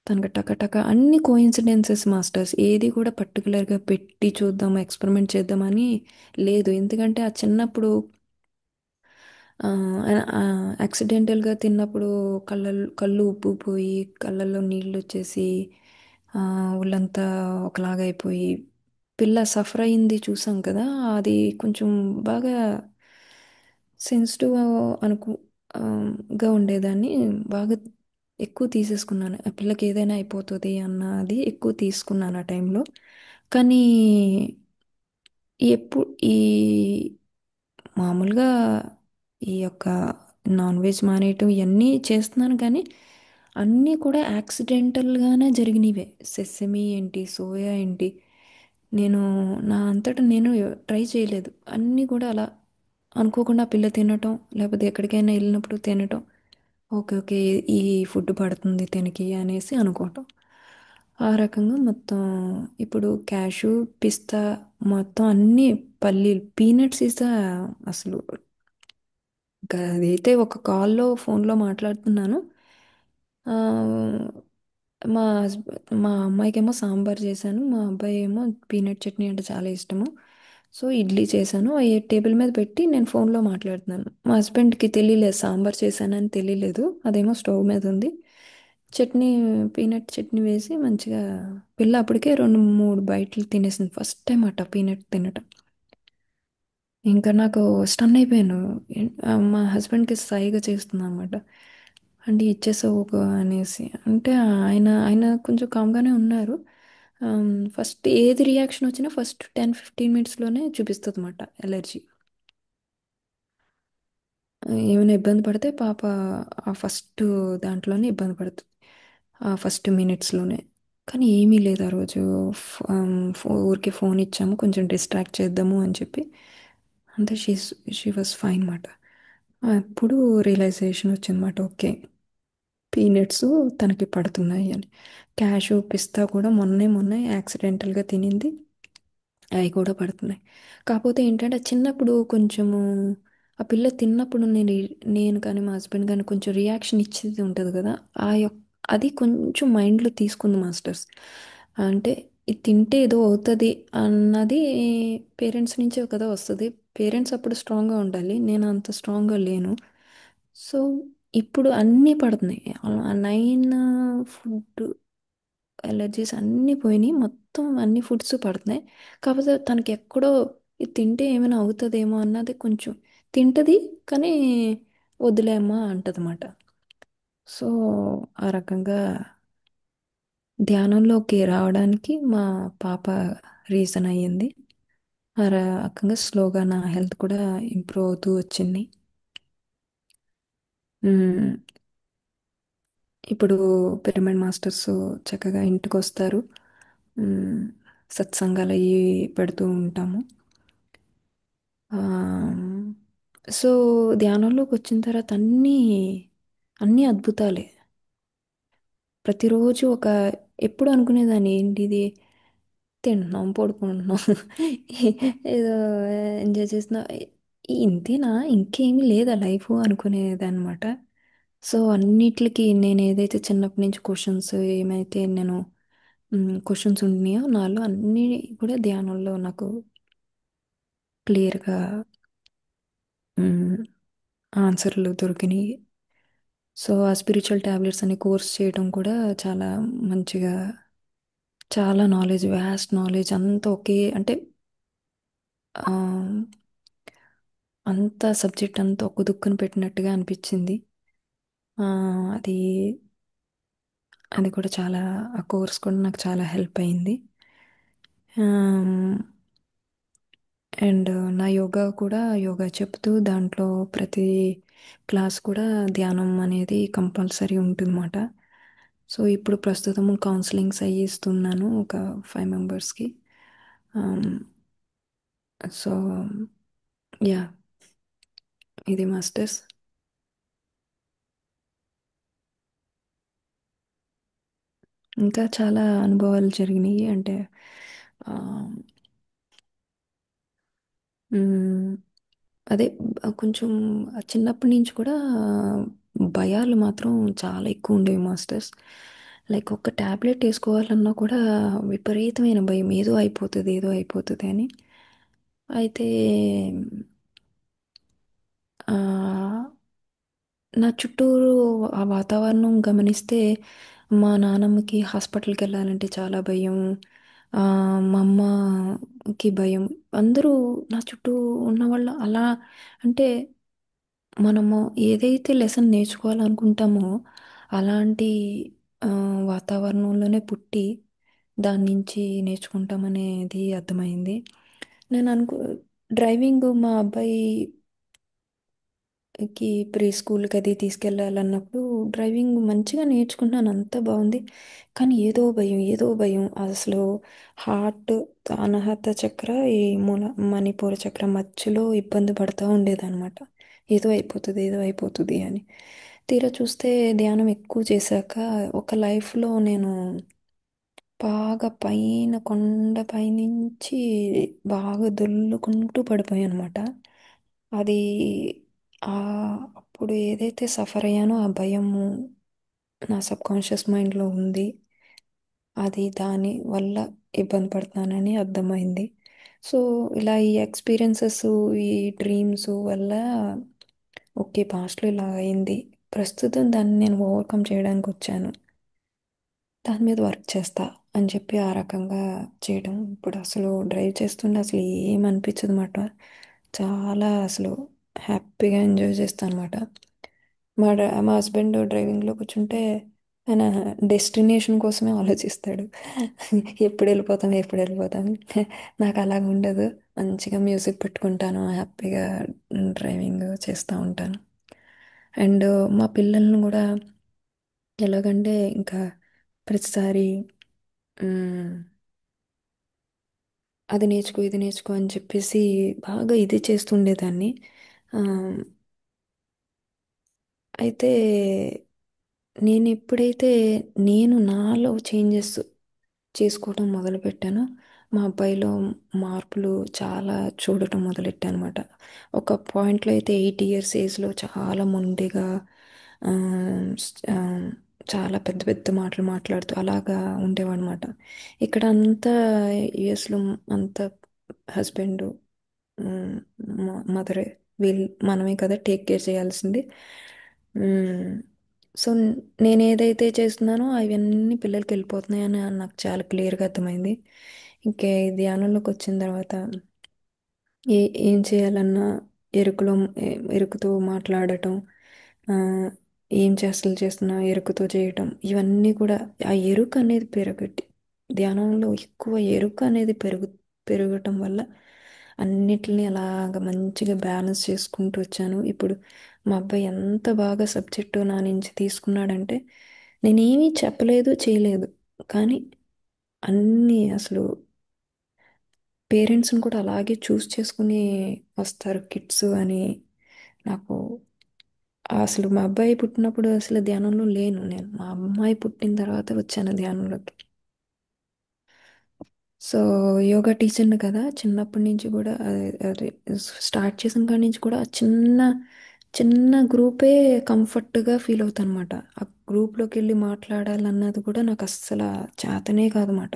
తనకు టకటక అన్ని కోయిన్సిడెన్సెస్ మాస్టర్స్. ఏది కూడా పర్టికులర్గా పెట్టి చూద్దాం ఎక్స్పెరిమెంట్ చేద్దామని లేదు. ఎందుకంటే ఆ చిన్నప్పుడు యాక్సిడెంటల్గా తిన్నప్పుడు కళ్ళు ఉబ్బిపోయి కళ్ళల్లో నీళ్ళు వచ్చేసి ఆ, ఒళ్ళంతా ఒకలాగా అయిపోయి పిల్ల సఫర్ అయింది చూసాం కదా. అది కొంచెం బాగా సెన్సిటివ్ అనుకు ఆ, గా ఉండేదాన్ని. బాగా ఎక్కువ తీసేసుకున్నాను, ఆ పిల్లకి ఏదైనా అయిపోతుంది అన్నది ఎక్కువ తీసుకున్నాను ఆ టైంలో. కానీ ఎప్పుడు ఈ మామూలుగా ఈ యొక్క నాన్ వెజ్ మానేయటం ఇవన్నీ చేస్తున్నాను, కానీ అన్నీ కూడా యాక్సిడెంటల్గానే జరిగినవే. సెసమి ఏంటి, సోయా ఏంటి, నేను నా అంతటా నేను ట్రై చేయలేదు. అన్నీ కూడా అలా అనుకోకుండా పిల్ల తినటం, లేకపోతే ఎక్కడికైనా వెళ్ళినప్పుడు తినటం, ఓకే ఓకే ఈ ఫుడ్ పడుతుంది తినకి అనేసి అనుకోవటం. ఆ రకంగా మొత్తం ఇప్పుడు క్యాషు, పిస్తా మొత్తం అన్నీ పల్లీలు, పీనట్స్ ఇస్ అసలు ఇంకా అదైతే ఒక కాల్లో ఫోన్లో మాట్లాడుతున్నాను. ఆ, మా అమ్మాయికేమో సాంబార్ చేశాను, మా అబ్బాయి ఏమో పీనట్ చట్నీ అంటే చాలా ఇష్టము. సో ఇడ్లీ చేశాను, అవి టేబుల్ మీద పెట్టి నేను ఫోన్లో మాట్లాడుతున్నాను. మా హస్బెండ్కి తెలియలేదు సాంబార్ చేశానని తెలియలేదు, అదేమో స్టవ్ మీద ఉంది. చట్నీ, పీనట్ చట్నీ వేసి మంచిగా పిల్ల అప్పటికే 2-3 బైట్లు తినేసింది, ఫస్ట్ టైం అట పీనట్ తినటం. ఇంకా నాకు స్టన్ అయిపోయాను. మా హస్బెండ్కి సైగా చేస్తుంది అనమాట, అంటే ఇచ్చేసావు ఒక అనేసి అంటే ఆయన ఆయన కొంచెం కామ్గానే ఉన్నారు. ఫస్ట్ ఏది రియాక్షన్ వచ్చినా ఫస్ట్ 10-15 మినిట్స్లోనే చూపిస్తుంది అనమాట ఎలర్జీ. ఏమైనా ఇబ్బంది పడితే పాప ఆ ఫస్ట్ దాంట్లోనే ఇబ్బంది పడుతుంది, ఆ ఫస్ట్ మినిట్స్లోనే. కానీ ఏమీ లేదు ఆ రోజు. ఊరికే ఫోన్ ఇచ్చాము కొంచెం డిస్ట్రాక్ట్ చేద్దాము అని చెప్పి, అంతే. షీ వాజ్ ఫైన్ మాట. అప్పుడు రియలైజేషన్ వచ్చిందన్నమాట, ఓకే పీనట్స్ తనకి పడుతున్నాయి అని. క్యాషు పిస్తా కూడా మొన్నే యాక్సిడెంటల్గా తినింది, అవి కూడా పడుతున్నాయి. కాకపోతే ఏంటంటే చిన్నప్పుడు కొంచెము ఆ పిల్ల తిన్నప్పుడు నేను కానీ మా హస్బెండ్ కానీ కొంచెం రియాక్షన్ ఇచ్చేది ఉంటుంది కదా. ఆ యొక్క అది కొంచెం మైండ్లో తీసుకుంది మాస్టర్స్. అంటే ఇది తింటే ఏదో అవుతుంది అన్నది పేరెంట్స్ నుంచే కదా వస్తుంది. పేరెంట్స్ అప్పుడు స్ట్రాంగ్గా ఉండాలి, నేను అంత స్ట్రాంగ్గా లేను. సో ఇప్పుడు అన్నీ పడుతున్నాయి. ఆ 9 ఫుడ్ ఎలర్జీస్ అన్నీ పోయినాయి, మొత్తం అన్ని ఫుడ్స్ పడుతున్నాయి. కాకపోతే తనకి ఎక్కడో ఇది తింటే ఏమైనా అవుతుందేమో అన్నది కొంచెం తింటది, కానీ వదిలేమ్మా అంటదన్నమాట. సో ఆ రకంగా ధ్యానంలోకి రావడానికి మా పాప రీజన్ అయ్యింది. ఆ రకంగా స్లోగా నా హెల్త్ కూడా ఇంప్రూవ్ అవుతూ వచ్చింది. మ్మ్. ఇప్పుడు పిరమిడ్ మాస్టర్స్ చక్కగా ఇంటికి వస్తారు. మ్మ్. సత్సంగాలు అవి పెడుతూ ఉంటాము. సో ధ్యానంలోకి వచ్చిన తర్వాత అన్నీ అద్భుతాలే. ప్రతిరోజు ఎప్పుడు అనుకునేదాన్ని ఏంటి ఇది, తింటున్నాం పడుకుంటున్నాం ఏదో ఎంజాయ్ చేస్తున్నా, ఇంతేనా ఇంకేమీ లేదా లైఫ్ అనుకునేదన్నమాట. సో అన్నిటికి నేను ఏదైతే చిన్నప్పటి నుంచి క్వశ్చన్స్ ఏమైతే నేను క్వశ్చన్స్ ఉన్నాయో నాలో అన్నీ కూడా ధ్యానంలో నాకు క్లియర్గా ఆన్సర్లు దొరికినాయి. సో ఆ స్పిరిచువల్ టాబ్లెట్స్ అనే కోర్స్ చేయడం కూడా చాలా మంచిగా, చాలా నాలెడ్జ్, వ్యాస్ట్ నాలెడ్జ్ అంతా ఒకే అంటే ఆ, అంత సబ్జెక్ట్ అంతా ఒక దుక్కున పెట్టినట్టుగా అనిపించింది. ఆ, అది అది కూడా చాలా, ఆ కోర్స్ కూడా నాకు చాలా హెల్ప్ అయింది. అండ్ నా యోగా కూడా, యోగా చెప్తూ దాంట్లో ప్రతి క్లాస్ కూడా ధ్యానం అనేది కంపల్సరీ ఉంటుందన్నమాట. సో ఇప్పుడు ప్రస్తుతం కౌన్సిలింగ్స్ అయ్యి ఇస్తున్నాను ఒక 5 మెంబర్స్కి. సో యా, ఇది మాస్టర్స్. ఇంకా చాలా అనుభవాలు జరిగినాయి అంటే ఆ, మ్, అదే కొంచెం చిన్నప్పటి నుంచి కూడా భయాలు మాత్రం చాలా ఎక్కువ ఉండేవి మాస్టర్స్. లైక్ ఒక ట్యాబ్లెట్ వేసుకోవాలన్నా కూడా విపరీతమైన భయం, ఏదో అయిపోతుంది ఏదో అయిపోతుంది అని. అయితే ఆ, నా చుట్టూరు ఆ వాతావరణం గమనిస్తే మా నానమ్మకి హాస్పిటల్కి వెళ్ళాలంటే చాలా భయం. ఆ, మా అమ్మకి భయం. అందరూ నా చుట్టూ ఉన్న వాళ్ళు అలా, అంటే మనము ఏదైతే లెసన్ నేర్చుకోవాలనుకుంటామో అలాంటి ఆ, వాతావరణంలోనే పుట్టి దాని నుంచి నేర్చుకుంటామనేది అర్థమైంది. నేను డ్రైవింగ్ మా అబ్బాయి ప్రీ స్కూల్కి అది తీసుకెళ్ళాలన్నప్పుడు డ్రైవింగ్ మంచిగా నేర్చుకున్నాను, అంతా బాగుంది. కానీ ఏదో భయం ఏదో భయం. అసలు హార్ట్, అనాహత చక్ర, ఈ మణిపూర చక్ర మధ్యలో ఇబ్బంది పడుతూ ఉండేదన్నమాట. ఏదో అయిపోతుంది ఏదో అయిపోతుంది అని. తీరా చూస్తే ధ్యానం ఎక్కువ చేశాక ఒక లైఫ్లో నేను బాగా పైన కొండ పైనుంచి బాగా దొల్లుకుంటూ పడిపోయాను అనమాట. అది ఆ అప్పుడు ఏదైతే సఫర్ అయ్యానో ఆ భయము నా సబ్ కాన్షియస్ మైండ్లో ఉంది. అది దాని వల్ల ఇబ్బంది పడుతున్నానని అర్థమైంది. సో ఇలా ఈ ఎక్స్పీరియన్సెస్, ఈ డ్రీమ్స్ వల్ల ఓకే పాస్ట్లో ఇలా అయింది, ప్రస్తుతం దాన్ని నేను ఓవర్కమ్ చేయడానికి వచ్చాను, దాని మీద వర్క్ చేస్తా అని చెప్పి ఆ రకంగా చేయడం. ఇప్పుడు అసలు డ్రైవ్ చేస్తుంటే అసలు ఏమనిపించదు అన్నమాట. చాలా అసలు హ్యాపీగా ఎంజాయ్ చేస్తాను అనమాట. మా హస్బెండ్ డ్రైవింగ్లో కూర్చుంటే ఆయన డెస్టినేషన్ కోసమే ఆలోచిస్తాడు. ఎప్పుడు వెళ్ళిపోతాం ఎప్పుడు వెళ్ళిపోతాం. నాకు అలాగ ఉండదు, మంచిగా మ్యూజిక్ పెట్టుకుంటాను, హ్యాపీగా డ్రైవింగ్ చేస్తూ ఉంటాను. అండ్ మా పిల్లల్ని కూడా ఎలాగంటే ఇంకా ప్రతిసారి మ్మ్, అది నేర్చుకో ఇది నేర్చుకో అని చెప్పేసి బాగా ఇది చేస్తుండేదాన్ని. ఆ, అయితే నేను ఎప్పుడైతే నాలో చేంజెస్ చేసుకోవడం మొదలుపెట్టానో మా అబ్బాయిలో మార్పులు చాలా చూడటం మొదలెట్టానమాట. ఒక పాయింట్లో అయితే 8 ఇయర్స్ ఏజ్లో చాలా మొండిగా, ఆ, ఆ, చాలా పెద్ద పెద్ద మాటలు మాట్లాడుతూ అలాగా ఉండేవాడనమాట. ఇక్కడ అంతా యుఎస్లో అంతా హస్బెండ్, మదరే, మనమే కదా టేక్ కేర్ చేయాల్సింది. మ్, సో నేను ఏదైతే చేస్తున్నానో అవన్నీ పిల్లలకి వెళ్ళిపోతున్నాయని నాకు చాలా క్లియర్గా అర్థమైంది. ఇంకే ఈ ధ్యానంలోకి వచ్చిన తర్వాత ఏ ఏం చేయాలన్నా ఎరుకులో ఎరుకుతో మాట్లాడటం, ఆ, ఏం చేష్టలు చేస్తున్నా ఎరుకుతో చేయటం, ఇవన్నీ కూడా ఆ ఎరుక అనేది పెరగటి ధ్యానంలో ఎక్కువ ఎరుక అనేది పెరగటం వల్ల అన్నిటిని అలాగ మంచిగా బ్యాలెన్స్ చేసుకుంటూ వచ్చాను. ఇప్పుడు మా అబ్బాయి ఎంత బాగా సబ్జెక్టు నా నుంచి తీసుకున్నాడంటే నేనేమీ చెప్పలేదు చేయలేదు, కానీ అన్నీ అసలు పేరెంట్స్ని కూడా అలాగే చూస్ చేసుకుని వస్తారు కిడ్స్ అని. నాకు అసలు మా అబ్బాయి పుట్టినప్పుడు అసలు ధ్యానంలో లేను, నేను మా అమ్మాయి పుట్టిన తర్వాత వచ్చాను ధ్యానంలోకి. సో యోగా టీచర్ని కదా, చిన్నప్పటి నుంచి కూడా అదే స్టార్ట్ చేసిన కాడి నుంచి కూడా చిన్న చిన్న గ్రూపే కంఫర్ట్గా ఫీల్ అవుతాను అనమాట. ఆ గ్రూప్లోకి వెళ్ళి మాట్లాడాలన్నది కూడా నాకు అస్సలు చేతనే కాదన్నమాట.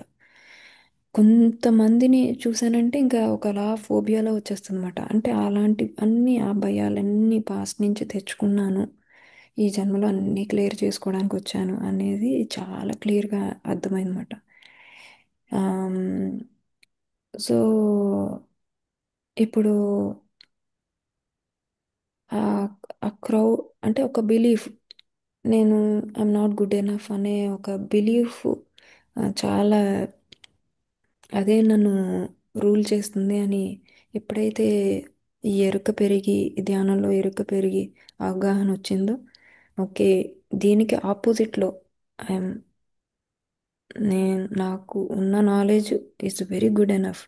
కొంతమందిని చూసానంటే ఇంకా ఒకలా ఫోబియాలో వచ్చేస్తుంది అనమాట. అంటే అలాంటి అన్ని ఆ భయాలన్నీ పాస్ట్ నుంచి తెచ్చుకున్నాను, ఈ జన్మలో అన్నీ క్లియర్ చేసుకోవడానికి వచ్చాను అనేది చాలా క్లియర్గా అర్థమైందన్నమాట. సో ఇప్పుడు ఆ ఆ క్రౌ అంటే ఒక బిలీఫ్, నేను ఐఎమ్ నాట్ గుడ్ ఎనఫ్ అనే ఒక బిలీఫ్ చాలా, అదే నన్ను రూల్ చేస్తుంది అని ఎప్పుడైతే ఈ ఎరుక పెరిగి ఈ ధ్యానంలో ఎరుక పెరిగి అవగాహన వచ్చిందో, ఓకే, దీనికి ఆపోజిట్లో ఐఎమ్ నాకు ఉన్న knowledge is very good enough,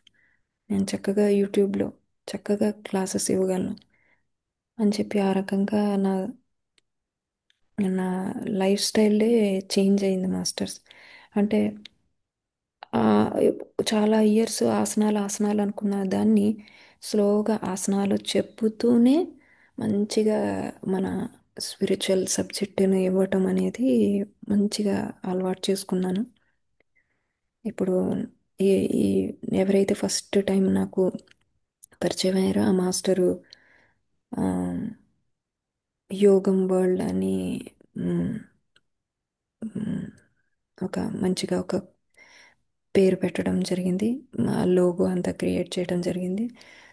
నేను చక్కగా యూట్యూబ్లో చక్కగా క్లాసెస్ ఇవ్వగలను అని చెప్పి ఆ రకంగా నా లైఫ్ స్టైలే చేంజ్ అయింది మాస్టర్స్. అంటే ఆ, చాలా ఇయర్స్ ఆసనాలు ఆసనాలు అనుకున్న దాన్ని స్లోగా ఆసనాలు చెప్పుతూనే మంచిగా మన స్పిరిచువల్ సబ్జెక్టును ఇవ్వటం అనేది మంచిగా అలవాటు చేసుకున్నాను. ఇప్పుడు ఈ ఈ ఎవరైతే ఫస్ట్ టైం నాకు పరిచయం అయ్యారో ఆ మాస్టరు ఆ, యోగం వరల్డ్ అని, మ్, మ్, ఒక మంచిగా ఒక పేరు పెట్టడం జరిగింది, మా లోగో అంతా క్రియేట్ చేయడం జరిగింది.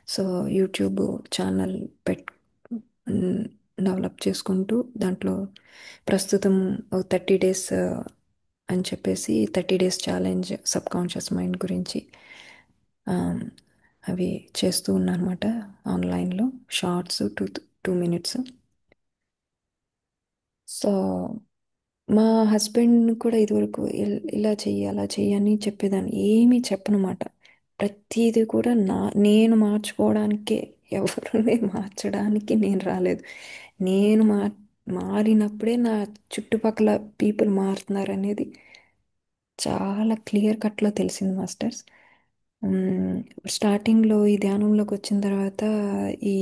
సో యూట్యూబ్ ఛానల్ పెట్ డెవలప్ చేసుకుంటూ దాంట్లో ప్రస్తుతం ఒక 30 డేస్ అని చెప్పేసి 30 days challenge sub conscious mind గురించి ఆ, అవి చేస్తూ ఉన్నానమాట. ఆన్లైన్లో షార్ట్స్ 2 2 మినిట్స్. సో మా హస్బెండ్ కూడా ఇదివరకు ఇలా చెయ్యి అలా చెయ్యి అని చెప్పేదాన్ని, ఏమీ చెప్పనమాట. ప్రతిదీ కూడా నేను మార్చుకోవడానికే, ఎవరిని మార్చడానికి నేను రాలేదు. నేను మారినప్పుడే నా చుట్టుపక్కల పీపుల్ మారుతున్నారు అనేది చాలా క్లియర్ కట్లో తెలిసింది మాస్టర్స్. మ్మ్, స్టార్టింగ్లో ఈ ధ్యానంలోకి వచ్చిన తర్వాత ఈ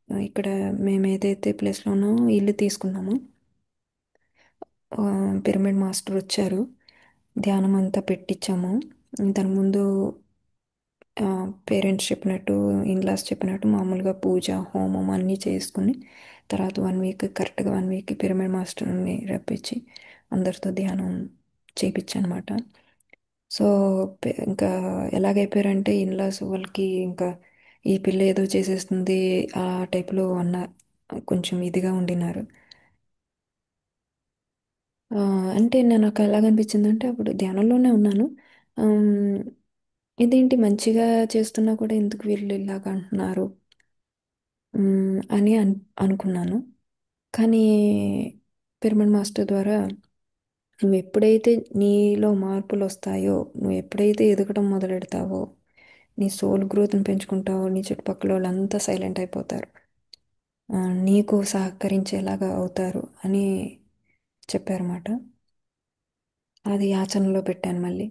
ఇక్కడ మేము ఏదైతే ప్లేస్లో ఉన్నామో ఇల్లు తీసుకున్నామో, ఆ, పిరమిడ్ మాస్టర్ వచ్చారు, ధ్యానం అంతా పెట్టించాము. దాని ముందు పేరెంట్స్ చెప్పినట్టు, ఇన్లాస్ చెప్పినట్టు మామూలుగా పూజ హోమం అన్నీ చేసుకుని తర్వాత 1 వీక్, కరెక్ట్గా 1 వీక్ పిరమిడ్ మాస్టర్ని రప్పించి అందరితో ధ్యానం చేయించనమాట. సో ఇంకా ఎలాగైపోయారంటే ఇన్లాస్ వాళ్ళకి ఇంకా ఈ పిల్ల ఏదో చేసేస్తుంది ఆ టైప్లో అన్న కొంచెం ఇదిగా ఉండినారు. ఆ, అంటే నాకు ఎలాగనిపించిందంటే అప్పుడు ధ్యానంలోనే ఉన్నాను. ఆమ్, ఇదేంటి మంచిగా చేస్తున్నా కూడా ఎందుకు వీళ్ళు ఇలాగ అంటున్నారు అని అనుకున్నాను. కానీ పిరమిడ్ మాస్టర్ ద్వారా నువ్వు ఎప్పుడైతే నీలో మార్పులు వస్తాయో, నువ్వు ఎప్పుడైతే ఎదగడం మొదలెడతావో, నీ సోల్ గ్రోత్ని పెంచుకుంటావో, నీ చుట్టుపక్కల వాళ్ళంతా సైలెంట్ అయిపోతారు, నీకు సహకరించేలాగా అవుతారు అని చెప్పారన్నమాట. అది ఆచరణలో పెట్టాను మళ్ళీ.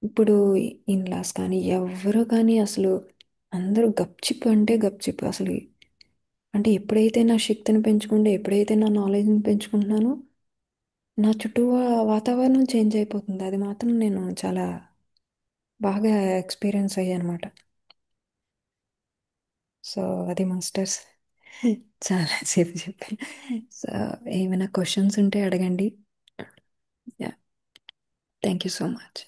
ఇప్పుడు ఇన్‌లాస్ కానీ ఎవ్వరు కానీ అసలు అందరూ గప్‌చిప్ అంటే గప్‌చిప్ అసలు. అంటే ఎప్పుడైతే నా శక్తిని పెంచుకుంటే, ఎప్పుడైతే నా నాలెడ్జ్‌ని పెంచుకుంటున్నానో, నా చుట్టూ వాతావరణం చేంజ్ అయిపోతుంది. అది మాత్రం నేను చాలా బాగా ఎక్స్‌పీరియన్స్ అయ్యానమాట. సో, అది మాస్టర్స్. చాలా సేపు చెప్పాను. సో, ఏమైనా క్వెషన్స్ ఉంటే అడగండి. Yeah! Thank you so much.